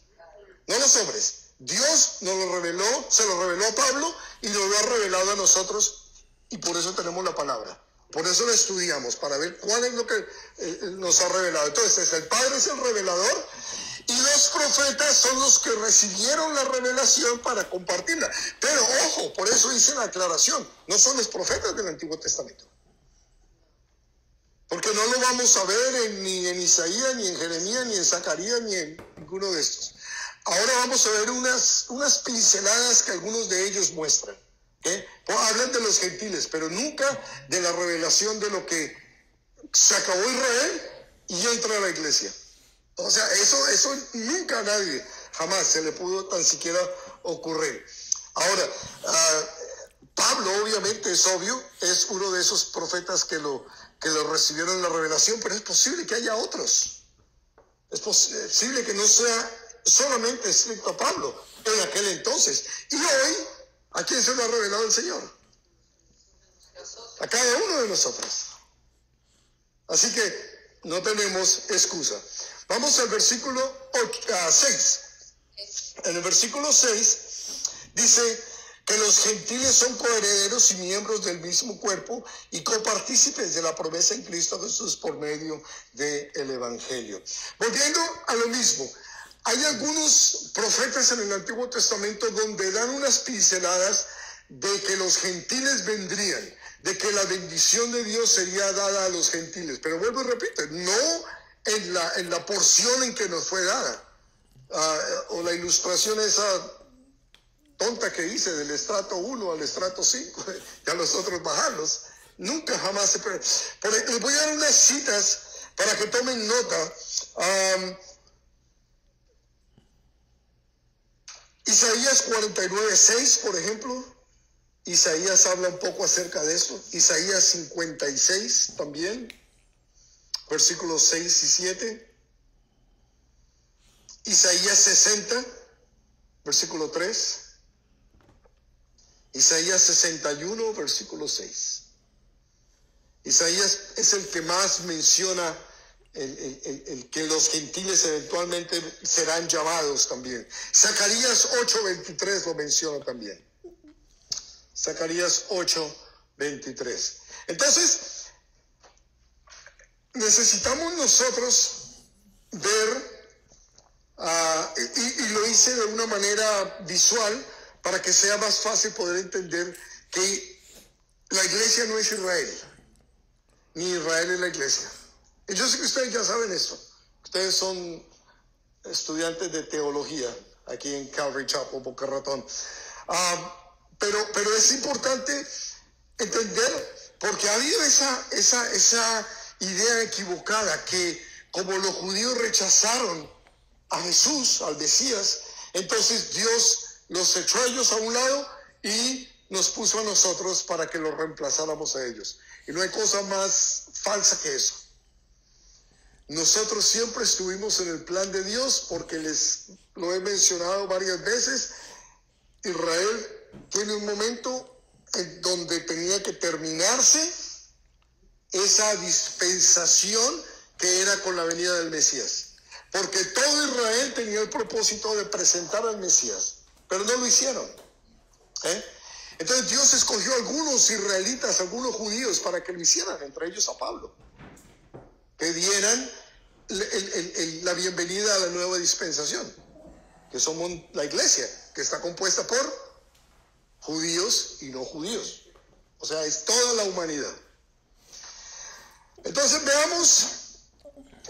No los hombres. Dios nos lo reveló, se lo reveló a Pablo y nos lo ha revelado a nosotros, y por eso tenemos la palabra. Por eso la estudiamos, para ver cuál es lo que nos ha revelado. Entonces, el Padre es el revelador y los profetas son los que recibieron la revelación para compartirla. Pero ojo, por eso hice la aclaración, no son los profetas del Antiguo Testamento. Porque no lo vamos a ver ni en Isaías, ni en Jeremías, ni en Zacarías, ni en ninguno de estos. Ahora vamos a ver unas pinceladas que algunos de ellos muestran. Hablan de los gentiles, pero nunca de la revelación de lo que se acabó Israel y entra a la iglesia. O sea, eso nunca a nadie, jamás se le pudo tan siquiera ocurrir. Ahora, Pablo, obviamente, es obvio, es uno de esos profetas que lo recibieron la revelación, pero es posible que haya otros. Es posible que no sea solamente escrito a Pablo en aquel entonces. Y hoy, ¿a quién se lo ha revelado el Señor? A cada uno de nosotros. Así que no tenemos excusa. Vamos al versículo 6. En el versículo 6 dice que los gentiles son coherederos y miembros del mismo cuerpo y copartícipes de la promesa en Cristo Jesús por medio del Evangelio. Volviendo a lo mismo, hay algunos profetas en el Antiguo Testamento donde dan unas pinceladas de que los gentiles vendrían, de que la bendición de Dios sería dada a los gentiles. Pero vuelvo y repito, no en la porción en que nos fue dada. O la ilustración esa tonta que hice del estrato 1 al estrato 5, y a los otros bajarlos. Nunca jamás se puede. Les voy a dar unas citas para que tomen nota. Isaías 49:6, por ejemplo, Isaías habla un poco acerca de eso. Isaías 56 también, versículos 6 y 7. Isaías 60, versículo 3. Isaías 61, versículo 6. Isaías es el que más menciona el que los gentiles eventualmente serán llamados también. Zacarías 8:23 lo menciona también. Zacarías 8:23. Entonces, necesitamos nosotros ver, y lo hice de una manera visual para que sea más fácil poder entender que la iglesia no es Israel, ni Israel es la iglesia. Y yo sé que ustedes ya saben esto. Ustedes son estudiantes de teología aquí en Calvary Chapel, Boca Ratón. Pero es importante entender, porque ha habido esa idea equivocada que como los judíos rechazaron a Jesús, al Mesías, entonces Dios los echó a ellos a un lado y nos puso a nosotros para que los reemplazáramos a ellos. Y no hay cosa más falsa que eso. Nosotros siempre estuvimos en el plan de Dios, porque les lo he mencionado varias veces. Israel tiene un momento en donde tenía que terminarse esa dispensación que era con la venida del Mesías, porque todo Israel tenía el propósito de presentar al Mesías, pero no lo hicieron. Entonces Dios escogió a algunos israelitas, algunos judíos, para que lo hicieran, entre ellos a Pablo, que dieran la bienvenida a la nueva dispensación, que somos la iglesia, que está compuesta por judíos y no judíos. O sea, es toda la humanidad. Entonces veamos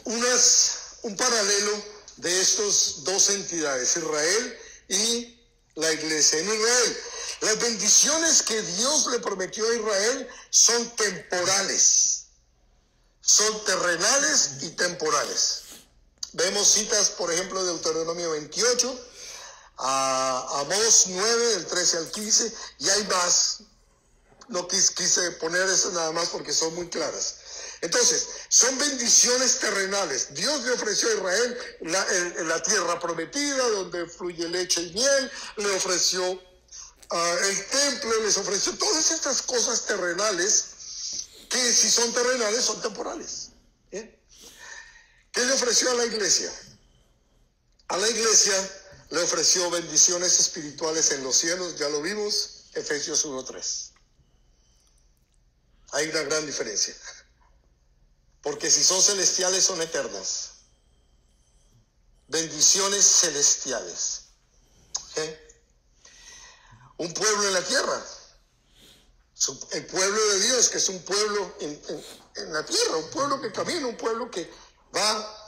un paralelo de estas dos entidades, Israel y la iglesia. En Israel, las bendiciones que Dios le prometió a Israel son temporales, son terrenales y temporales. Vemos citas, por ejemplo, de Deuteronomio 28, a Amós 9, del 13 al 15, y hay más. No quise poner eso nada más porque son muy claras. Entonces, son bendiciones terrenales. Dios le ofreció a Israel la tierra prometida, donde fluye leche y miel, le ofreció el templo, les ofreció todas estas cosas terrenales, que si son terrenales, son temporales. ¿Qué le ofreció a la iglesia? A la iglesia le ofreció bendiciones espirituales en los cielos, ya lo vimos, Efesios 1:3. Hay una gran diferencia, porque si son celestiales, son eternas. Bendiciones celestiales. Un pueblo en la tierra, el pueblo de Dios, que es un pueblo en la tierra, un pueblo que camina, un pueblo que va.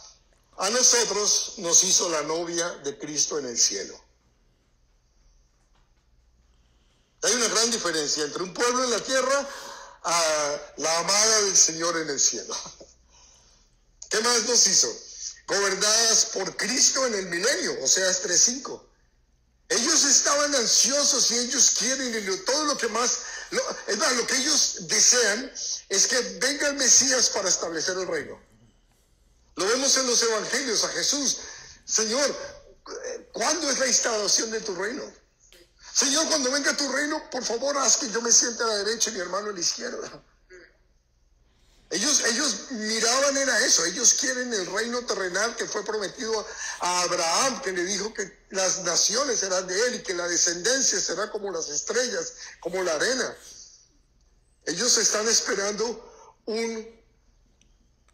A nosotros nos hizo la novia de Cristo en el cielo. Hay una gran diferencia entre un pueblo en la tierra a la amada del Señor en el cielo. ¿Qué más nos hizo? Gobernadas por Cristo en el milenio, Oseas 3:5. Ellos estaban ansiosos y ellos quieren, y todo lo que más, lo que ellos desean es que venga el Mesías para establecer el reino. Lo vemos en los evangelios a Jesús. Señor, ¿cuándo es la instalación de tu reino? Señor, cuando venga tu reino, por favor, haz que yo me siente a la derecha y mi hermano a la izquierda. Ellos miraban era eso. Ellos quieren el reino terrenal que fue prometido a Abraham, que le dijo que las naciones serán de él y que la descendencia será como las estrellas, como la arena. Ellos están esperando un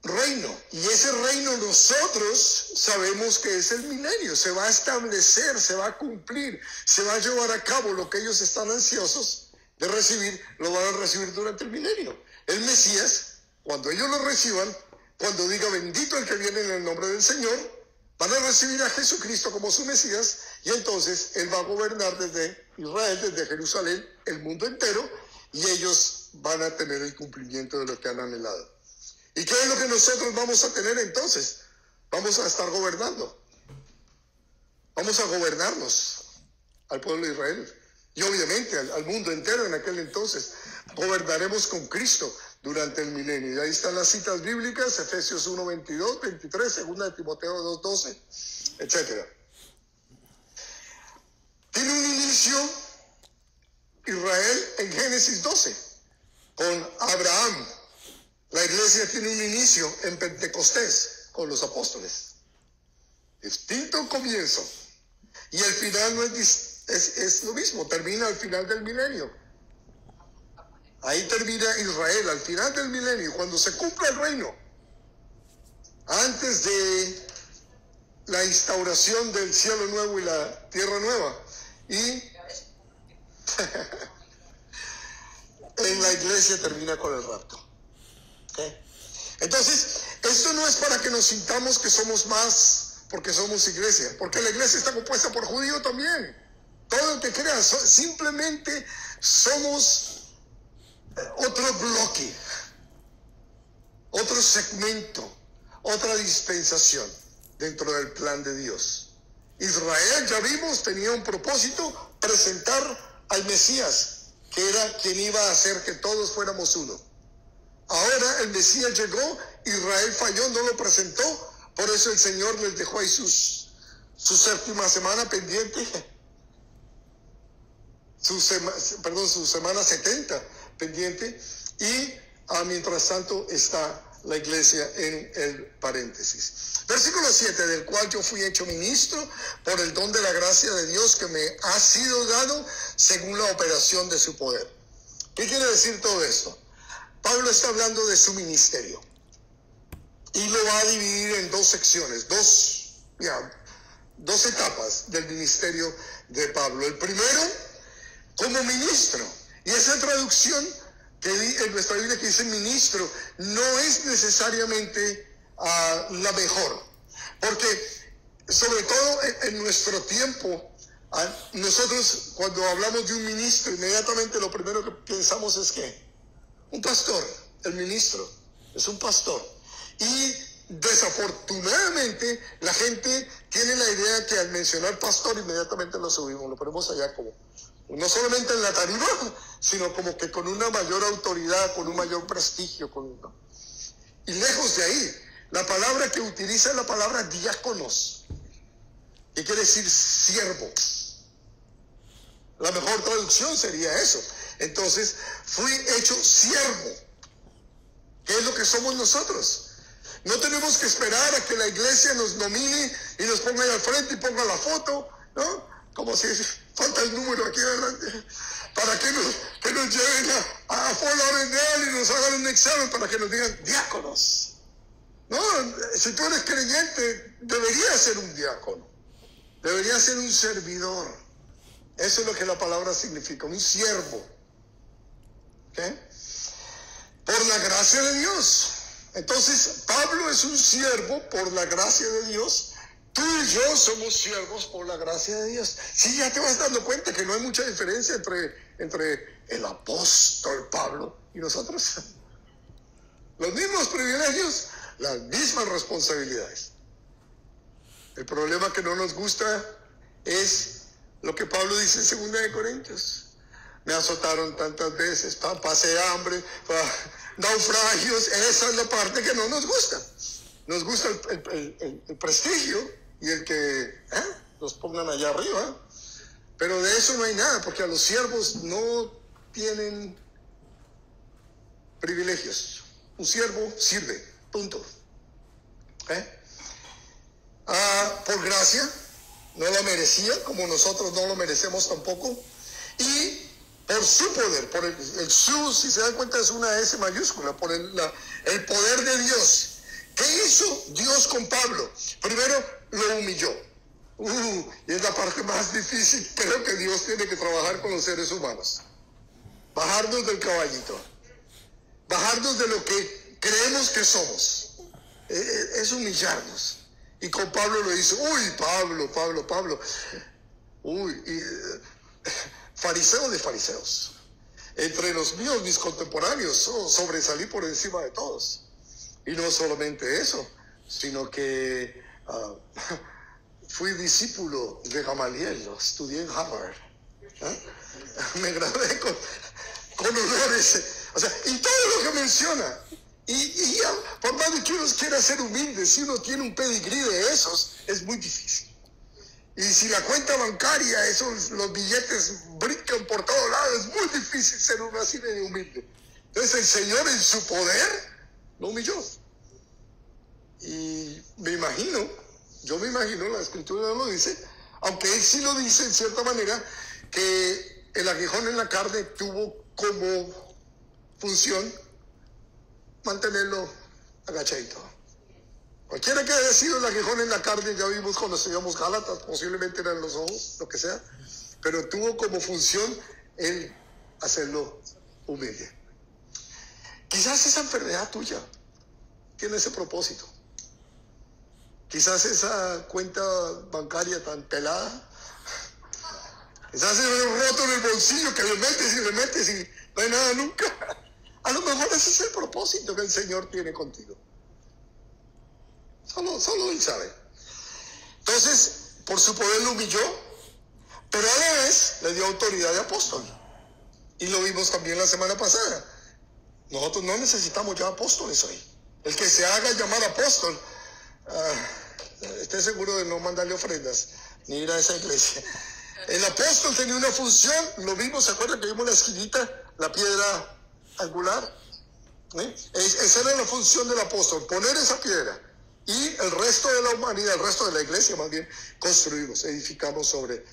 reino, y ese reino nosotros sabemos que es el milenio. Se va a establecer, se va a cumplir, se va a llevar a cabo. Lo que ellos están ansiosos de recibir, lo van a recibir durante el milenio. El Mesías, cuando ellos lo reciban, cuando diga bendito el que viene en el nombre del Señor, van a recibir a Jesucristo como su Mesías, y entonces Él va a gobernar desde Israel, desde Jerusalén, el mundo entero, y ellos van a tener el cumplimiento de lo que han anhelado. ¿Y qué es lo que nosotros vamos a tener entonces? Vamos a estar gobernando. Vamos a gobernarnos al pueblo de Israel. y obviamente al mundo entero en aquel entonces. Gobernaremos con Cristo durante el milenio. Y ahí están las citas bíblicas, Efesios 1, 22, 23, 2 de Timoteo 2, 12, etc. Tiene un inicio Israel en Génesis 12, con Abraham. La iglesia tiene un inicio en Pentecostés, con los apóstoles. Distinto comienzo. Y el final no es lo mismo, termina al final del milenio. Ahí termina Israel, al final del milenio, cuando se cumpla el reino. Antes de la instauración del cielo nuevo y la tierra nueva. Y en la iglesia termina con el rapto. ¿Okay? Entonces, esto no es para que nos sintamos que somos más porque somos iglesia, porque la iglesia está compuesta por judíos también. Todo el que crea, simplemente somos otro bloque, otro segmento, otra dispensación dentro del plan de Dios. Israel, ya vimos, tenía un propósito: presentar al Mesías, que era quien iba a hacer que todos fuéramos uno. Ahora el Mesías llegó, Israel falló, no lo presentó, por eso el Señor les dejó ahí su séptima semana pendiente, su semana 70 pendiente, y mientras tanto está la iglesia en el paréntesis. Versículo 7, del cual yo fui hecho ministro por el don de la gracia de Dios que me ha sido dado según la operación de su poder. ¿Qué quiere decir todo esto? Pablo está hablando de su ministerio y lo va a dividir en dos secciones, dos etapas del ministerio de Pablo. El primero, como ministro, y esa traducción que en nuestra Biblia que dice ministro no es necesariamente la mejor, porque sobre todo en nuestro tiempo, nosotros cuando hablamos de un ministro, inmediatamente lo primero que pensamos es que un pastor. El ministro es un pastor. Y desafortunadamente la gente tiene la idea que al mencionar pastor inmediatamente lo subimos, lo ponemos allá como no solamente en la tarima, sino como que con una mayor autoridad, con un mayor prestigio, y lejos de ahí. La palabra que utiliza es la palabra diáconos, que quiere decir siervo. La mejor traducción sería eso. Entonces, fui hecho siervo, que es lo que somos nosotros. No tenemos que esperar a que la iglesia nos nomine y nos ponga ahí al frente y ponga la foto, ¿no? Como si falta el número aquí adelante, para que nos lleven a Fort Lauderdale y nos hagan un examen para que nos digan diáconos. No, si tú eres creyente, deberías ser un diácono, deberías ser un servidor. Eso es lo que la palabra significa, un siervo. ¿Okay? Por la gracia de Dios. Entonces, Pablo es un siervo por la gracia de Dios. Tú y yo somos siervos por la gracia de Dios. Sí, ya te vas dando cuenta que no hay mucha diferencia entre el apóstol Pablo y nosotros. Los mismos privilegios, las mismas responsabilidades. El problema que no nos gusta es lo que Pablo dice en 2 de Corintios. Me azotaron tantas veces, pasé hambre, naufragios. Esa es la parte que no nos gusta. Nos gusta el prestigio y el que nos pongan allá arriba. Pero de eso no hay nada, porque a los siervos no tienen privilegios. Un siervo sirve, punto. Por gracia, no la merecía, como nosotros no lo merecemos tampoco. Y por su poder, por el su, si se dan cuenta, es una S mayúscula, por el poder de Dios. ¿Qué hizo Dios con Pablo? Primero, lo humilló. Y es la parte más difícil, creo que Dios tiene que trabajar con los seres humanos. Bajarnos del caballito. Bajarnos de lo que creemos que somos. Es humillarnos. Y con Pablo lo hizo. Pablo. Fariseo de fariseos. Entre los míos, mis contemporáneos, sobresalí por encima de todos. Y no solamente eso, sino que fui discípulo de Gamaliel, estudié en Harvard. ¿Ah? Me gradué con honores. O sea, y todo lo que menciona. Y ya, por más de que uno quiera ser humilde, si uno tiene un pedigrí de esos, es muy difícil. Y si la cuenta bancaria, los billetes brincan por todos lados, es muy difícil ser uno así de humilde. Entonces el Señor en su poder lo humilló. Y yo me imagino, la Escritura no lo dice, aunque Él sí lo dice en cierta manera, que el aguijón en la carne tuvo como función mantenerlo agachadito. Cualquiera que haya sido el aguijón en la carne, ya vimos cuando estudiamos Gálatas, posiblemente eran los ojos, lo que sea, pero tuvo como función el hacerlo humilde. Quizás esa enfermedad tuya tiene ese propósito. Quizás esa cuenta bancaria tan pelada, quizás ese roto en el bolsillo que le metes y no hay nada nunca. A lo mejor ese es el propósito que el Señor tiene contigo. Solo Él sabe. Entonces, por su poder lo humilló, pero a la vez le dio autoridad de apóstol. Y lo vimos también la semana pasada. Nosotros no necesitamos ya apóstoles hoy. El que se haga llamar apóstol, esté seguro de no mandarle ofrendas, ni ir a esa iglesia. El apóstol tenía una función, lo vimos, ¿se acuerdan que vimos la esquinita, la piedra angular? Esa era la función del apóstol, poner esa piedra. Y el resto de la humanidad, el resto de la iglesia más bien, construimos, edificamos sobre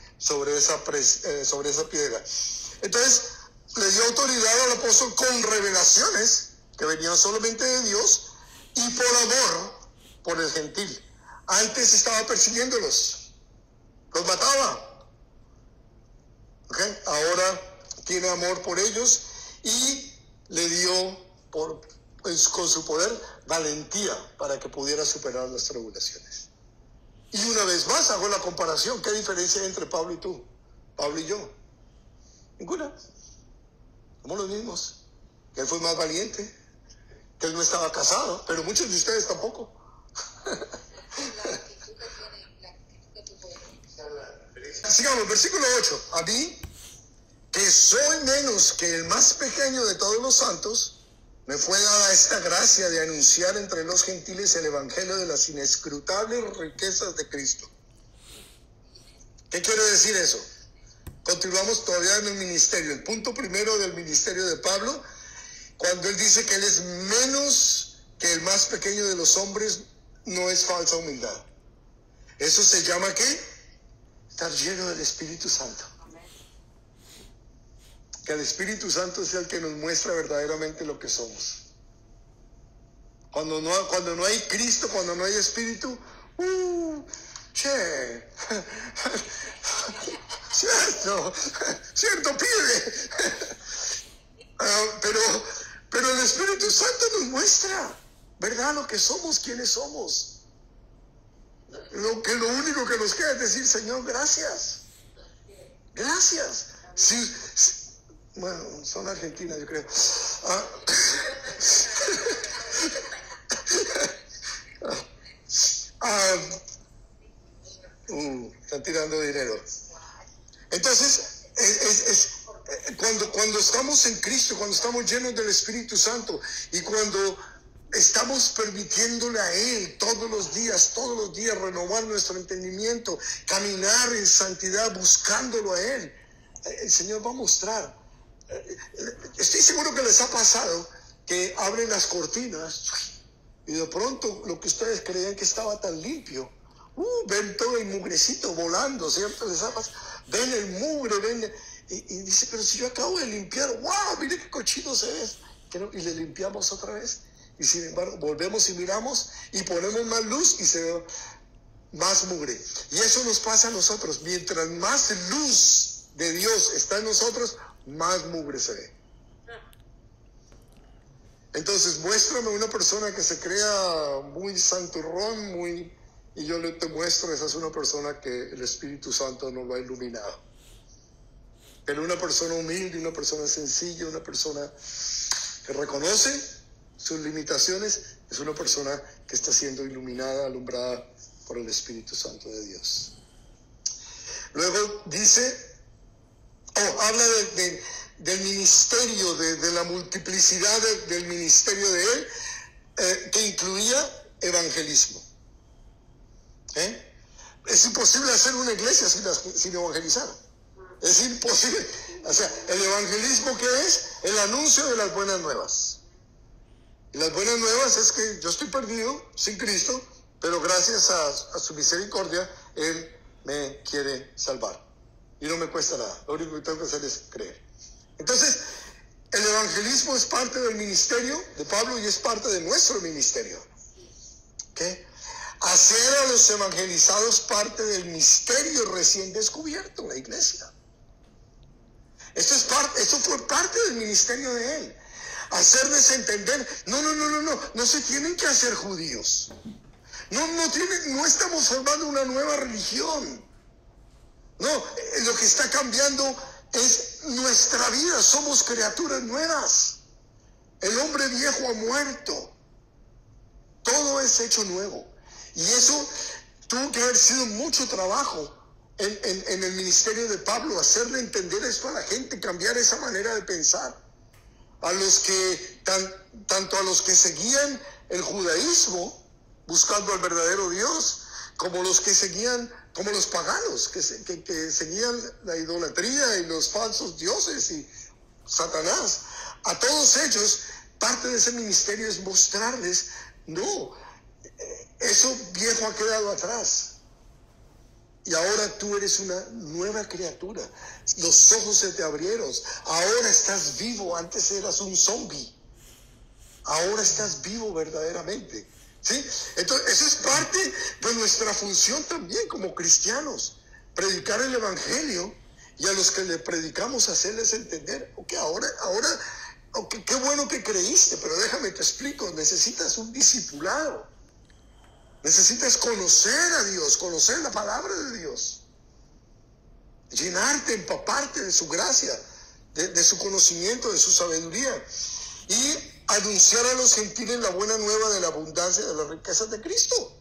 esa piedra. Entonces, le dio autoridad al apóstol con revelaciones que venían solamente de Dios y por amor por el gentil. Antes estaba persiguiéndolos, los mataba. ¿Okay? Ahora tiene amor por ellos y le dio con su poder valentía para que pudiera superar las tribulaciones. Y una vez más hago la comparación. ¿Qué diferencia hay entre Pablo y tú? Pablo y yo. Ninguna. Somos los mismos. Que él fue más valiente, que él no estaba casado, pero muchos de ustedes tampoco. Sigamos, versículo 8. A mí, que soy menos que el más pequeño de todos los santos, me fue dada esta gracia de anunciar entre los gentiles el evangelio de las inescrutables riquezas de Cristo. ¿Qué quiere decir eso? Continuamos todavía en el ministerio. El punto primero del ministerio de Pablo, cuando él dice que él es menos que el más pequeño de los hombres, no es falsa humildad. Eso se llama ¿qué? Estar lleno del Espíritu Santo. Que el Espíritu Santo es el que nos muestra verdaderamente lo que somos. Cuando no hay Cristo, cuando no hay Espíritu, cierto, pibe. Pero el Espíritu Santo nos muestra, ¿verdad? Lo que somos, quiénes somos. Lo único que nos queda es decir, Señor, gracias. Gracias. Bueno, son argentinas, yo creo. Están tirando dinero. Entonces, cuando estamos en Cristo, cuando estamos llenos del Espíritu Santo y cuando estamos permitiéndole a Él todos los días renovar nuestro entendimiento, caminar en santidad buscándolo a Él, el Señor va a mostrar. Estoy seguro que les ha pasado que abren las cortinas y de pronto lo que ustedes creían que estaba tan limpio, ven todo el mugrecito volando, ¿cierto? Ven el mugre, y dice, pero si yo acabo de limpiar, ¡wow! Mire qué cochino se ve. Y le limpiamos otra vez. Y sin embargo, volvemos y miramos y ponemos más luz y se ve más mugre. Y eso nos pasa a nosotros. Mientras más luz de Dios está en nosotros, más mugre se ve. Entonces, muéstrame una persona que se crea muy santurrón, y yo te muestro, esa es una persona que el Espíritu Santo no lo ha iluminado. Pero una persona humilde, una persona sencilla, una persona que reconoce sus limitaciones, es una persona que está siendo iluminada, alumbrada por el Espíritu Santo de Dios. Luego dice habla del ministerio, de la multiplicidad del ministerio de él, que incluía evangelismo. Es imposible hacer una iglesia sin evangelizar. Es imposible. O sea, el evangelismo, ¿qué es? El anuncio de las buenas nuevas. Y las buenas nuevas es que yo estoy perdido sin Cristo, pero gracias a su misericordia, Él me quiere salvar. Y no me cuesta nada. Lo único que tengo que hacer es creer. Entonces, el evangelismo es parte del ministerio de Pablo y es parte de nuestro ministerio. ¿Qué? Hacer a los evangelizados parte del misterio recién descubierto en la iglesia. Esto fue parte del ministerio de él. Hacerles entender, no se tienen que hacer judíos. No estamos formando una nueva religión. No, lo que está cambiando es nuestra vida. Somos criaturas nuevas. El hombre viejo ha muerto. Todo es hecho nuevo. Y eso tuvo que haber sido mucho trabajo en el ministerio de Pablo, hacerle entender esto a la gente, cambiar esa manera de pensar. A los que, tanto a los que seguían el judaísmo, buscando al verdadero Dios, como los que seguían, como los paganos, que seguían la idolatría y los falsos dioses y Satanás. A todos ellos, parte de ese ministerio es mostrarles, no, eso viejo ha quedado atrás. Y ahora tú eres una nueva criatura. Los ojos se te abrieron. Ahora estás vivo. Antes eras un zombie. Ahora estás vivo verdaderamente. ¿Sí? Entonces, eso es parte de nuestra función también como cristianos. Predicar el evangelio y a los que le predicamos hacerles entender. Ok, ahora, okay, qué bueno que creíste, pero déjame te explico. Necesitas un discipulado. Necesitas conocer a Dios, conocer la palabra de Dios, llenarte, empaparte de su gracia, de su conocimiento, de su sabiduría, y anunciar a los gentiles la buena nueva de la abundancia de las riquezas de Cristo.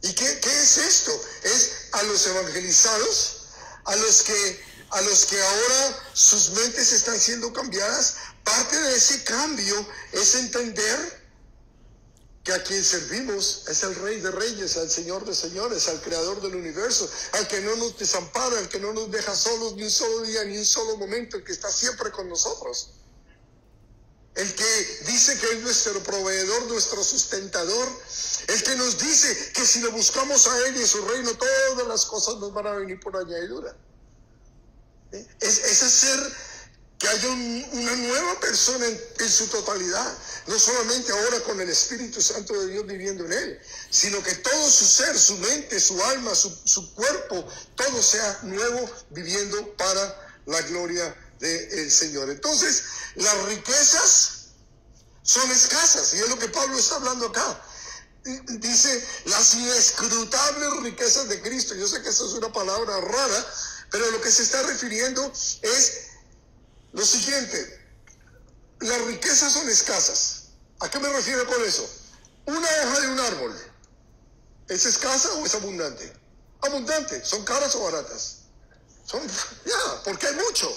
¿Y qué es esto? Es a los evangelizados, a los que ahora sus mentes están siendo cambiadas. Parte de ese cambio es entender que a quien servimos es el Rey de Reyes, al Señor de Señores, al Creador del universo, al que no nos desampara, al que no nos deja solos ni un solo día, ni un solo momento, el que está siempre con nosotros. El que dice que es nuestro proveedor, nuestro sustentador, el que nos dice que si lo buscamos a Él y a su reino, todas las cosas nos van a venir por añadidura. Es hacer que haya una nueva persona en su totalidad, no solamente ahora con el Espíritu Santo de Dios viviendo en él, sino que todo su ser, su mente, su alma, su cuerpo, todo sea nuevo, viviendo para la gloria del Señor. Entonces, las riquezas son escasas, y es lo que Pablo está hablando acá. Dice, las inescrutables riquezas de Cristo. Yo sé que eso es una palabra rara, pero lo que se está refiriendo es lo siguiente: las riquezas son escasas. ¿A qué me refiero con eso? Una hoja de un árbol, ¿es escasa o es abundante? Abundante. ¿Son caras o baratas? Porque hay mucho.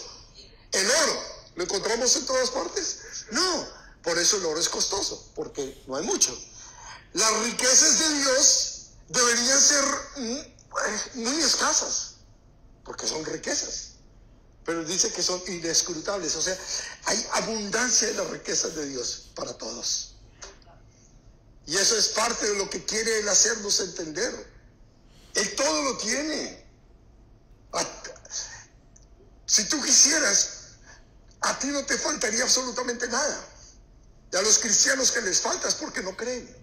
El oro, ¿lo encontramos en todas partes? No, por eso el oro es costoso, porque no hay mucho. Las riquezas de Dios deberían ser muy escasas, porque son riquezas. Pero dice que son inescrutables, o sea, hay abundancia de las riquezas de Dios para todos. Y eso es parte de lo que quiere Él hacernos entender. Él todo lo tiene. Si tú quisieras, a ti no te faltaría absolutamente nada. Y a los cristianos que les falta es porque no creen.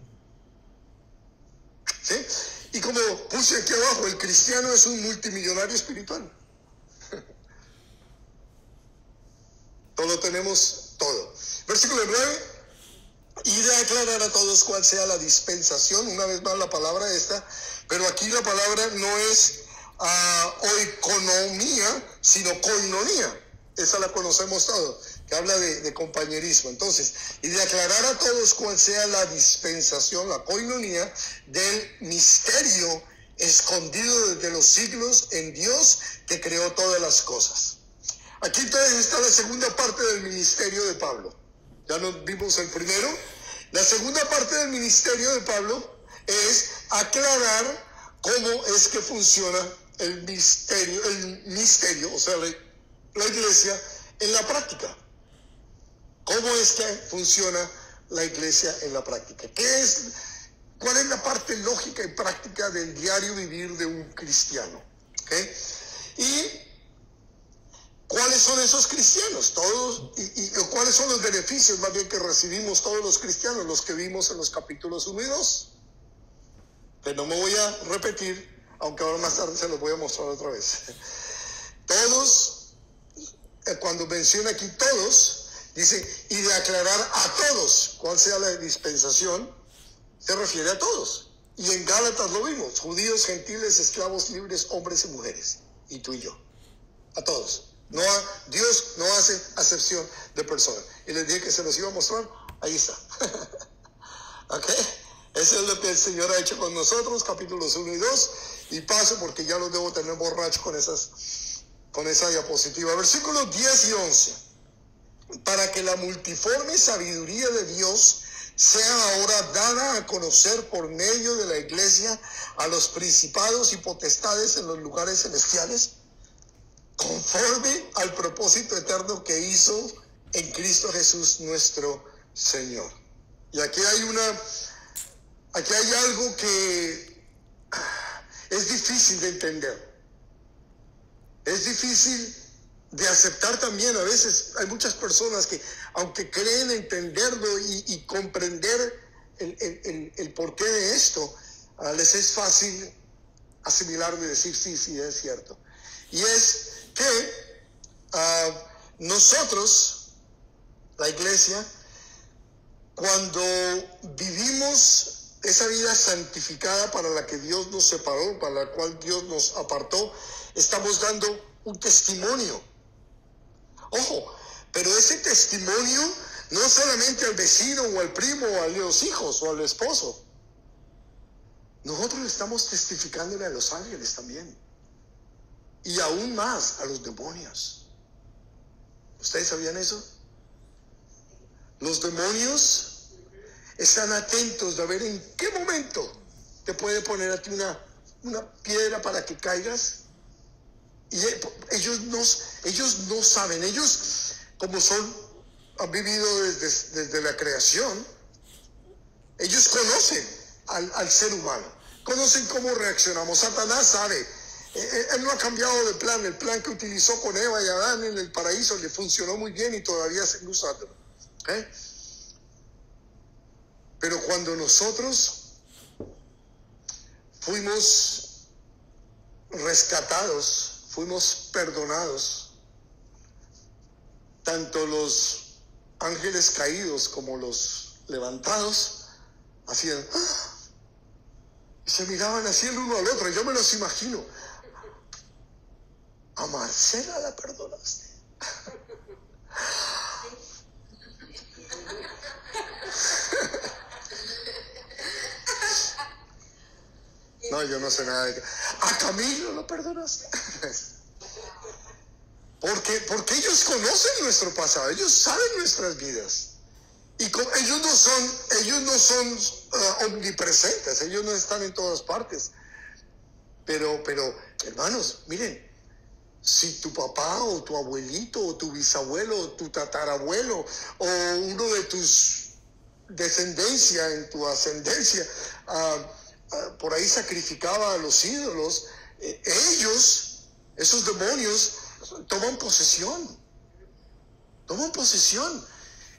¿Sí? Y como puse aquí abajo, el cristiano es un multimillonario espiritual. Todo tenemos, todo. Versículo 9. Y de aclarar a todos cuál sea la dispensación. Una vez más la palabra esta, pero aquí la palabra no es oikonomía, sino koinonía. Esa la conocemos todos, que habla de compañerismo. Entonces, y de aclarar a todos cuál sea la dispensación, la koinonía del misterio escondido desde los siglos en Dios, que creó todas las cosas. Aquí entonces está la segunda parte del ministerio de Pablo. Ya nos vimos el primero. La segunda parte del ministerio de Pablo es aclarar cómo es que funciona el misterio, o sea, la iglesia en la práctica. ¿Cómo es que funciona la iglesia en la práctica? ¿Cuál es la parte lógica y práctica del diario vivir de un cristiano? ¿Okay? Y ¿cuáles son esos cristianos? Todos, y ¿cuáles son los beneficios más bien que recibimos todos los cristianos, los que vimos en los capítulos 1 y 2? Que no me voy a repetir, aunque ahora más tarde se los voy a mostrar otra vez. Todos, cuando menciona aquí todos, dice, y de aclarar a todos cuál sea la dispensación, se refiere a todos. Y en Gálatas lo vimos, judíos, gentiles, esclavos, libres, hombres y mujeres, y tú y yo, a todos. Dios no hace acepción de personas. Y les dije que se los iba a mostrar, ahí está. ¿Ok? Eso es lo que el Señor ha hecho con nosotros, capítulos 1 y 2, y paso porque ya los debo tener borrachos con esa diapositiva. Versículos 10 y 11. Para que la multiforme sabiduría de Dios sea ahora dada a conocer por medio de la iglesia a los principados y potestades en los lugares celestiales, conforme al propósito eterno que hizo en Cristo Jesús nuestro Señor. Y aquí hay algo que es difícil de entender. Es difícil de aceptar también. A veces hay muchas personas que, aunque creen entenderlo y comprender el porqué de esto, les es fácil asimilarlo y decir sí, es cierto. Y es que nosotros, la iglesia, cuando vivimos esa vida santificada para la que Dios nos separó, para la cual Dios nos apartó, estamos dando un testimonio. Ojo, pero ese testimonio no solamente al vecino o al primo o a los hijos o al esposo. Nosotros estamos testificándole a los ángeles también. Y aún más a los demonios. ¿Ustedes sabían eso? Los demonios están atentos de ver en qué momento te puede poner a ti una piedra para que caigas. Y ellos no saben. Ellos, como han vivido desde la creación, ellos conocen al ser humano. Conocen cómo reaccionamos. Satanás sabe. Él no ha cambiado de plan. El plan que utilizó con Eva y Adán en el paraíso le funcionó muy bien y todavía sigue usándolo. ¿Okay? Pero cuando nosotros fuimos rescatados, fuimos perdonados, tanto los ángeles caídos como los levantados hacían y se miraban así el uno al otro. Yo me los imagino. A Marcela la perdonaste. No, yo no sé nada de... A Camilo lo perdonaste. Porque ellos conocen nuestro pasado, ellos saben nuestras vidas. Y ellos no son omnipresentes, ellos no están en todas partes. Pero, hermanos, miren, si tu papá o tu abuelito o tu bisabuelo o tu tatarabuelo o uno de tus descendencia en tu ascendencia por ahí sacrificaba a los ídolos, esos demonios toman posesión.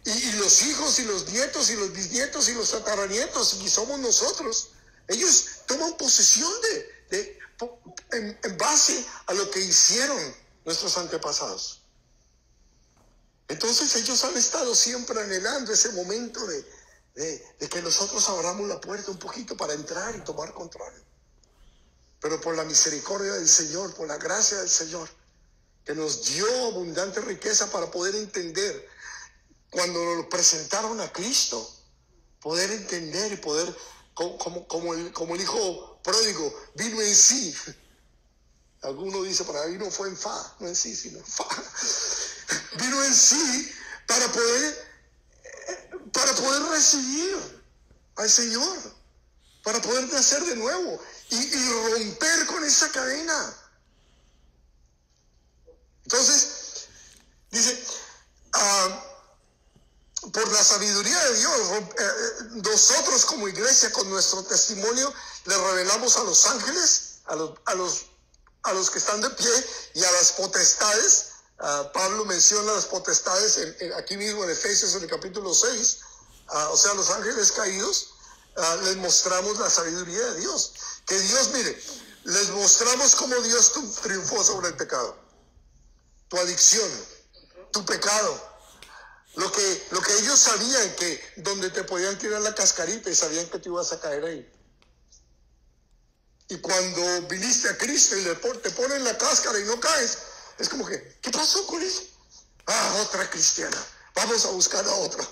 Y los hijos y los nietos y los bisnietos y los tataranietos, y somos nosotros, ellos toman posesión en base a lo que hicieron nuestros antepasados. Entonces ellos han estado siempre anhelando ese momento de que nosotros abramos la puerta un poquito para entrar y tomar control. Pero por la misericordia del Señor, por la gracia del Señor, que nos dio abundante riqueza para poder entender, cuando nos presentaron a Cristo, poder entender y poder, como el hijo pródigo, vino en sí. Alguno dice, para ahí no fue en fa, no en sí, sino en fa. Vino en sí para poder recibir al Señor, para poder nacer de nuevo y romper con esa cadena. Entonces, dice, por la sabiduría de Dios, nosotros como iglesia, con nuestro testimonio, le revelamos a los ángeles, a los que están de pie y a las potestades. Pablo menciona las potestades aquí mismo en Efesios, en el capítulo 6, o sea, los ángeles caídos. Les mostramos la sabiduría de Dios. Que Dios, mire, les mostramos cómo Dios triunfó sobre el pecado, tu adicción, tu pecado. Lo que ellos sabían, que donde te podían tirar la cascarita y sabían que te ibas a caer ahí. Y cuando viniste a Cristo y te ponen la cáscara y no caes, es como que, ¿qué pasó con eso? Otra cristiana, vamos a buscar a otra.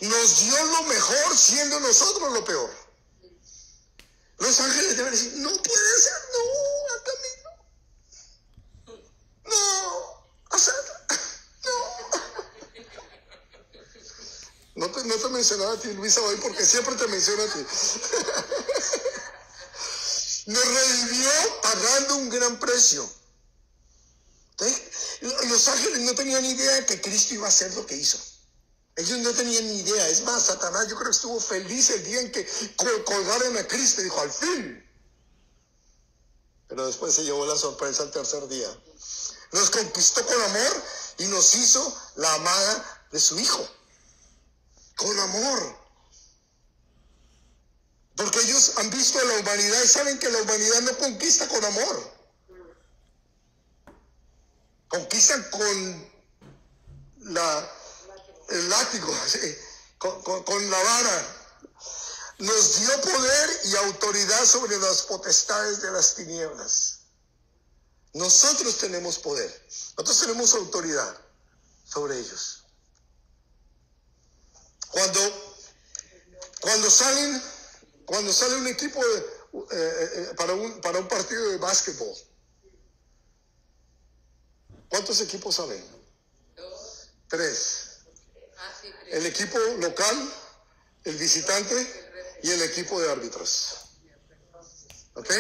Nos dio lo mejor siendo nosotros lo peor. Los ángeles deben decir, no puede ser, no, a mí no, no. No te mencionaba a ti, Luisa, hoy, porque siempre te menciono a ti. Nos redimió pagando un gran precio. ¿Sí? Los ángeles no tenían idea de que Cristo iba a hacer lo que hizo. Ellos no tenían ni idea. Es más, Satanás yo creo que estuvo feliz el día en que colgaron a Cristo y dijo, al fin. Pero después se llevó la sorpresa al tercer día. Nos conquistó con amor y nos hizo la amada de su Hijo. Con amor. Porque ellos han visto a la humanidad y saben que la humanidad no conquista con amor. Conquistan con el látigo, ¿sí? con la vara. Nos dio poder y autoridad sobre las potestades de las tinieblas. Nosotros tenemos poder. Nosotros tenemos autoridad sobre ellos. Cuando sale un equipo para un partido de básquetbol, ¿cuántos equipos salen? 3. El equipo local, el visitante y el equipo de árbitros. ¿Ok?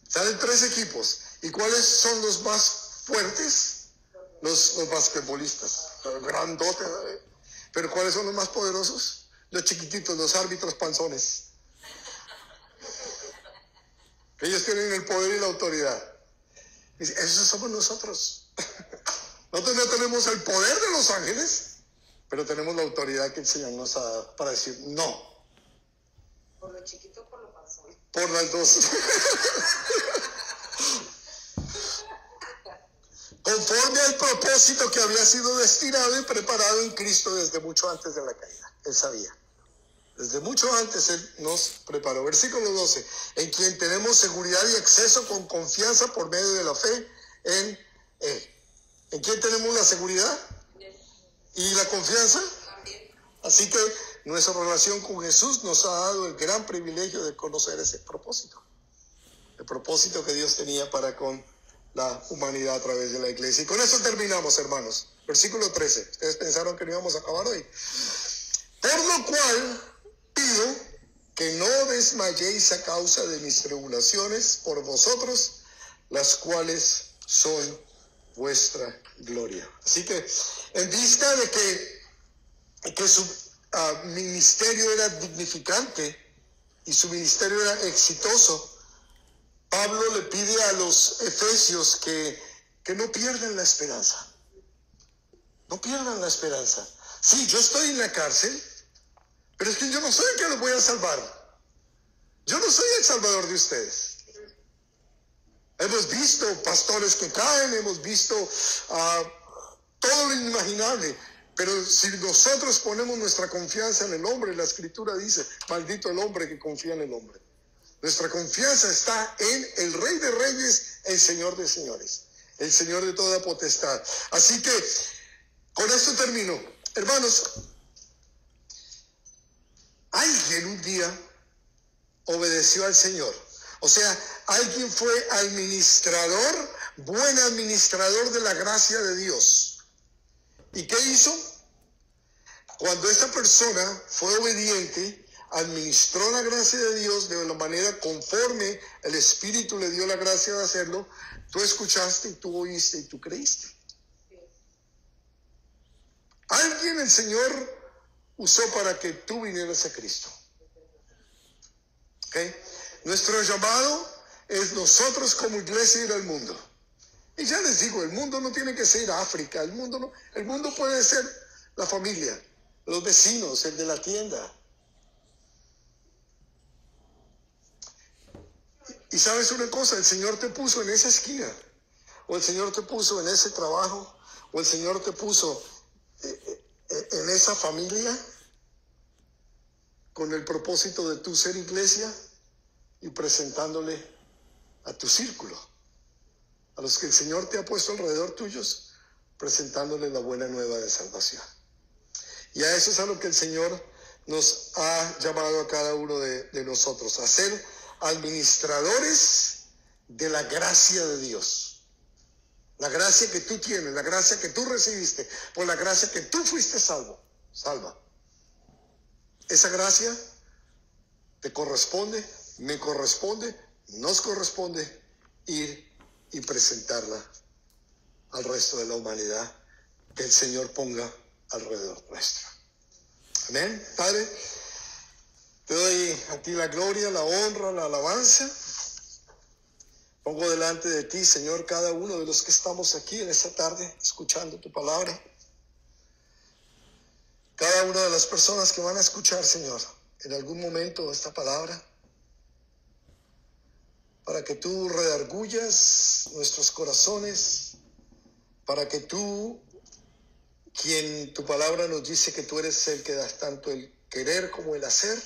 Salen 3 equipos. ¿Y cuáles son los más fuertes? Los basquetbolistas. Los grandotes. ¿Pero cuáles son los más poderosos? Los chiquititos, los árbitros panzones. Ellos tienen el poder y la autoridad. Dice, esos somos nosotros. Nosotros no tenemos el poder de los ángeles, pero tenemos la autoridad que el Señor nos ha dado para decir no. Por lo chiquito, por lo panzón. Por las dos. Conforme al propósito que había sido destinado y preparado en Cristo desde mucho antes de la caída. Él sabía. Desde mucho antes Él nos preparó. Versículo 12. En quien tenemos seguridad y acceso con confianza por medio de la fe en Él. ¿En quién tenemos la seguridad? ¿Y la confianza? Así que nuestra relación con Jesús nos ha dado el gran privilegio de conocer ese propósito. El propósito que Dios tenía para con la humanidad a través de la iglesia. Y con eso terminamos, hermanos. Versículo 13. Ustedes pensaron que no íbamos a acabar hoy. Por lo cual pido que no desmayéis a causa de mis tribulaciones por vosotros, las cuales son vuestra gloria. Así que en vista de que su ministerio era dignificante y su ministerio era exitoso, Pablo le pide a los efesios que no pierdan la esperanza. No pierdan la esperanza. Sí, yo estoy en la cárcel, pero es que yo no soy el que los voy a salvar. Yo no soy el salvador de ustedes. Hemos visto pastores que caen, hemos visto todo lo inimaginable. Pero si nosotros ponemos nuestra confianza en el hombre, la Escritura dice, maldito el hombre que confía en el hombre. Nuestra confianza está en el Rey de Reyes, el Señor de Señores, el Señor de toda potestad. Así que con esto termino. Hermanos, alguien un día obedeció al Señor. O sea, alguien fue administrador, buen administrador de la gracia de Dios. ¿Y qué hizo? Cuando esa persona fue obediente, administró la gracia de Dios de la manera conforme el Espíritu le dio la gracia de hacerlo, tú escuchaste, tú oíste y tú creíste. Alguien el Señor usó para que tú vinieras a Cristo. ¿Okay? Nuestro llamado es nosotros como iglesia ir al mundo. Y ya les digo, el mundo no tiene que ser África, el mundo puede ser la familia, los vecinos, el de la tienda. Y sabes una cosa, el Señor te puso en esa esquina, o el Señor te puso en ese trabajo, o el Señor te puso en esa familia con el propósito de tú ser iglesia y presentándole a tu círculo, a los que el Señor te ha puesto alrededor tuyos, presentándole la buena nueva de salvación. Y a eso es a lo que el Señor nos ha llamado a cada uno de nosotros, a ser administradores de la gracia de Dios. La gracia que tú tienes, la gracia que tú recibiste, por la gracia que tú fuiste salva. Esa gracia te corresponde, me corresponde, nos corresponde ir y presentarla al resto de la humanidad que el Señor ponga alrededor nuestro. Amén. Padre, te doy a ti la gloria, la honra, la alabanza. Pongo delante de ti, Señor, cada uno de los que estamos aquí en esta tarde escuchando tu palabra. Cada una de las personas que van a escuchar, Señor, en algún momento esta palabra, para que tú redargullas nuestros corazones, para que tú, quien tu palabra nos dice que tú eres el que das tanto el querer como el hacer,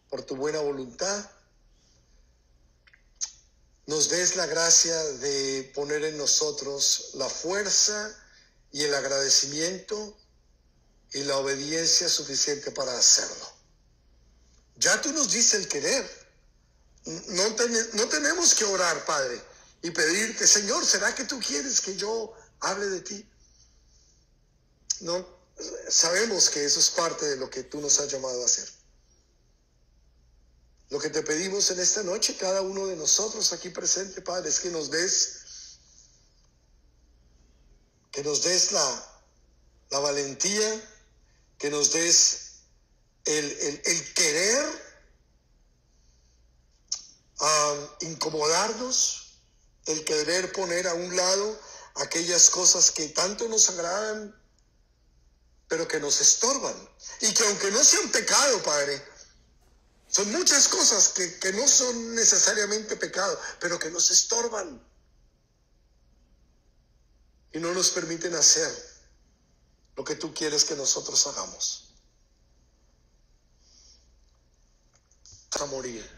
por tu buena voluntad, nos des la gracia de poner en nosotros la fuerza y el agradecimiento y la obediencia suficiente para hacerlo. Ya tú nos dices el querer. No tenemos que orar, Padre, y pedirte, Señor, ¿será que tú quieres que yo hable de ti? No, sabemos que eso es parte de lo que tú nos has llamado a hacer. Lo que te pedimos en esta noche, cada uno de nosotros aquí presente, Padre, es que nos des la valentía, que nos des el querer incomodarnos, el querer poner a un lado aquellas cosas que tanto nos agradan, pero que nos estorban. Y que aunque no sean pecado, Padre, son muchas cosas que no son necesariamente pecado, pero que nos estorban y no nos permiten hacer lo que tú quieres que nosotros hagamos. A morir.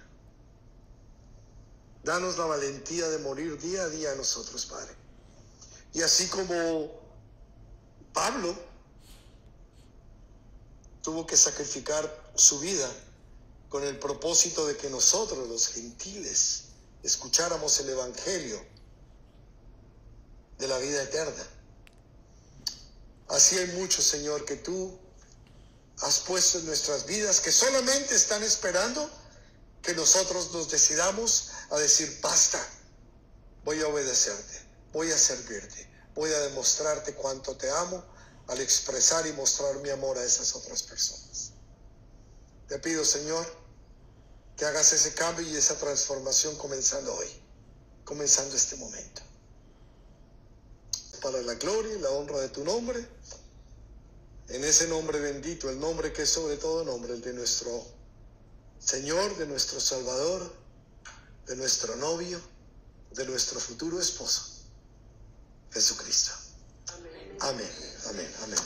Danos la valentía de morir día a día a nosotros, Padre. Y así como Pablo tuvo que sacrificar su vida con el propósito de que nosotros, los gentiles, escucháramos el evangelio de la vida eterna. Así hay muchos, Señor, que tú has puesto en nuestras vidas, que solamente están esperando que nosotros nos decidamos a decir, basta, voy a obedecerte, voy a servirte, voy a demostrarte cuánto te amo al expresar y mostrar mi amor a esas otras personas. Te pido, Señor, que hagas ese cambio y esa transformación comenzando hoy, comenzando este momento. Para la gloria y la honra de tu nombre, en ese nombre bendito, el nombre que es sobre todo nombre, el de nuestro Señor, de nuestro Salvador, de nuestro novio, de nuestro futuro esposo, Jesucristo. Amén, amén, amén.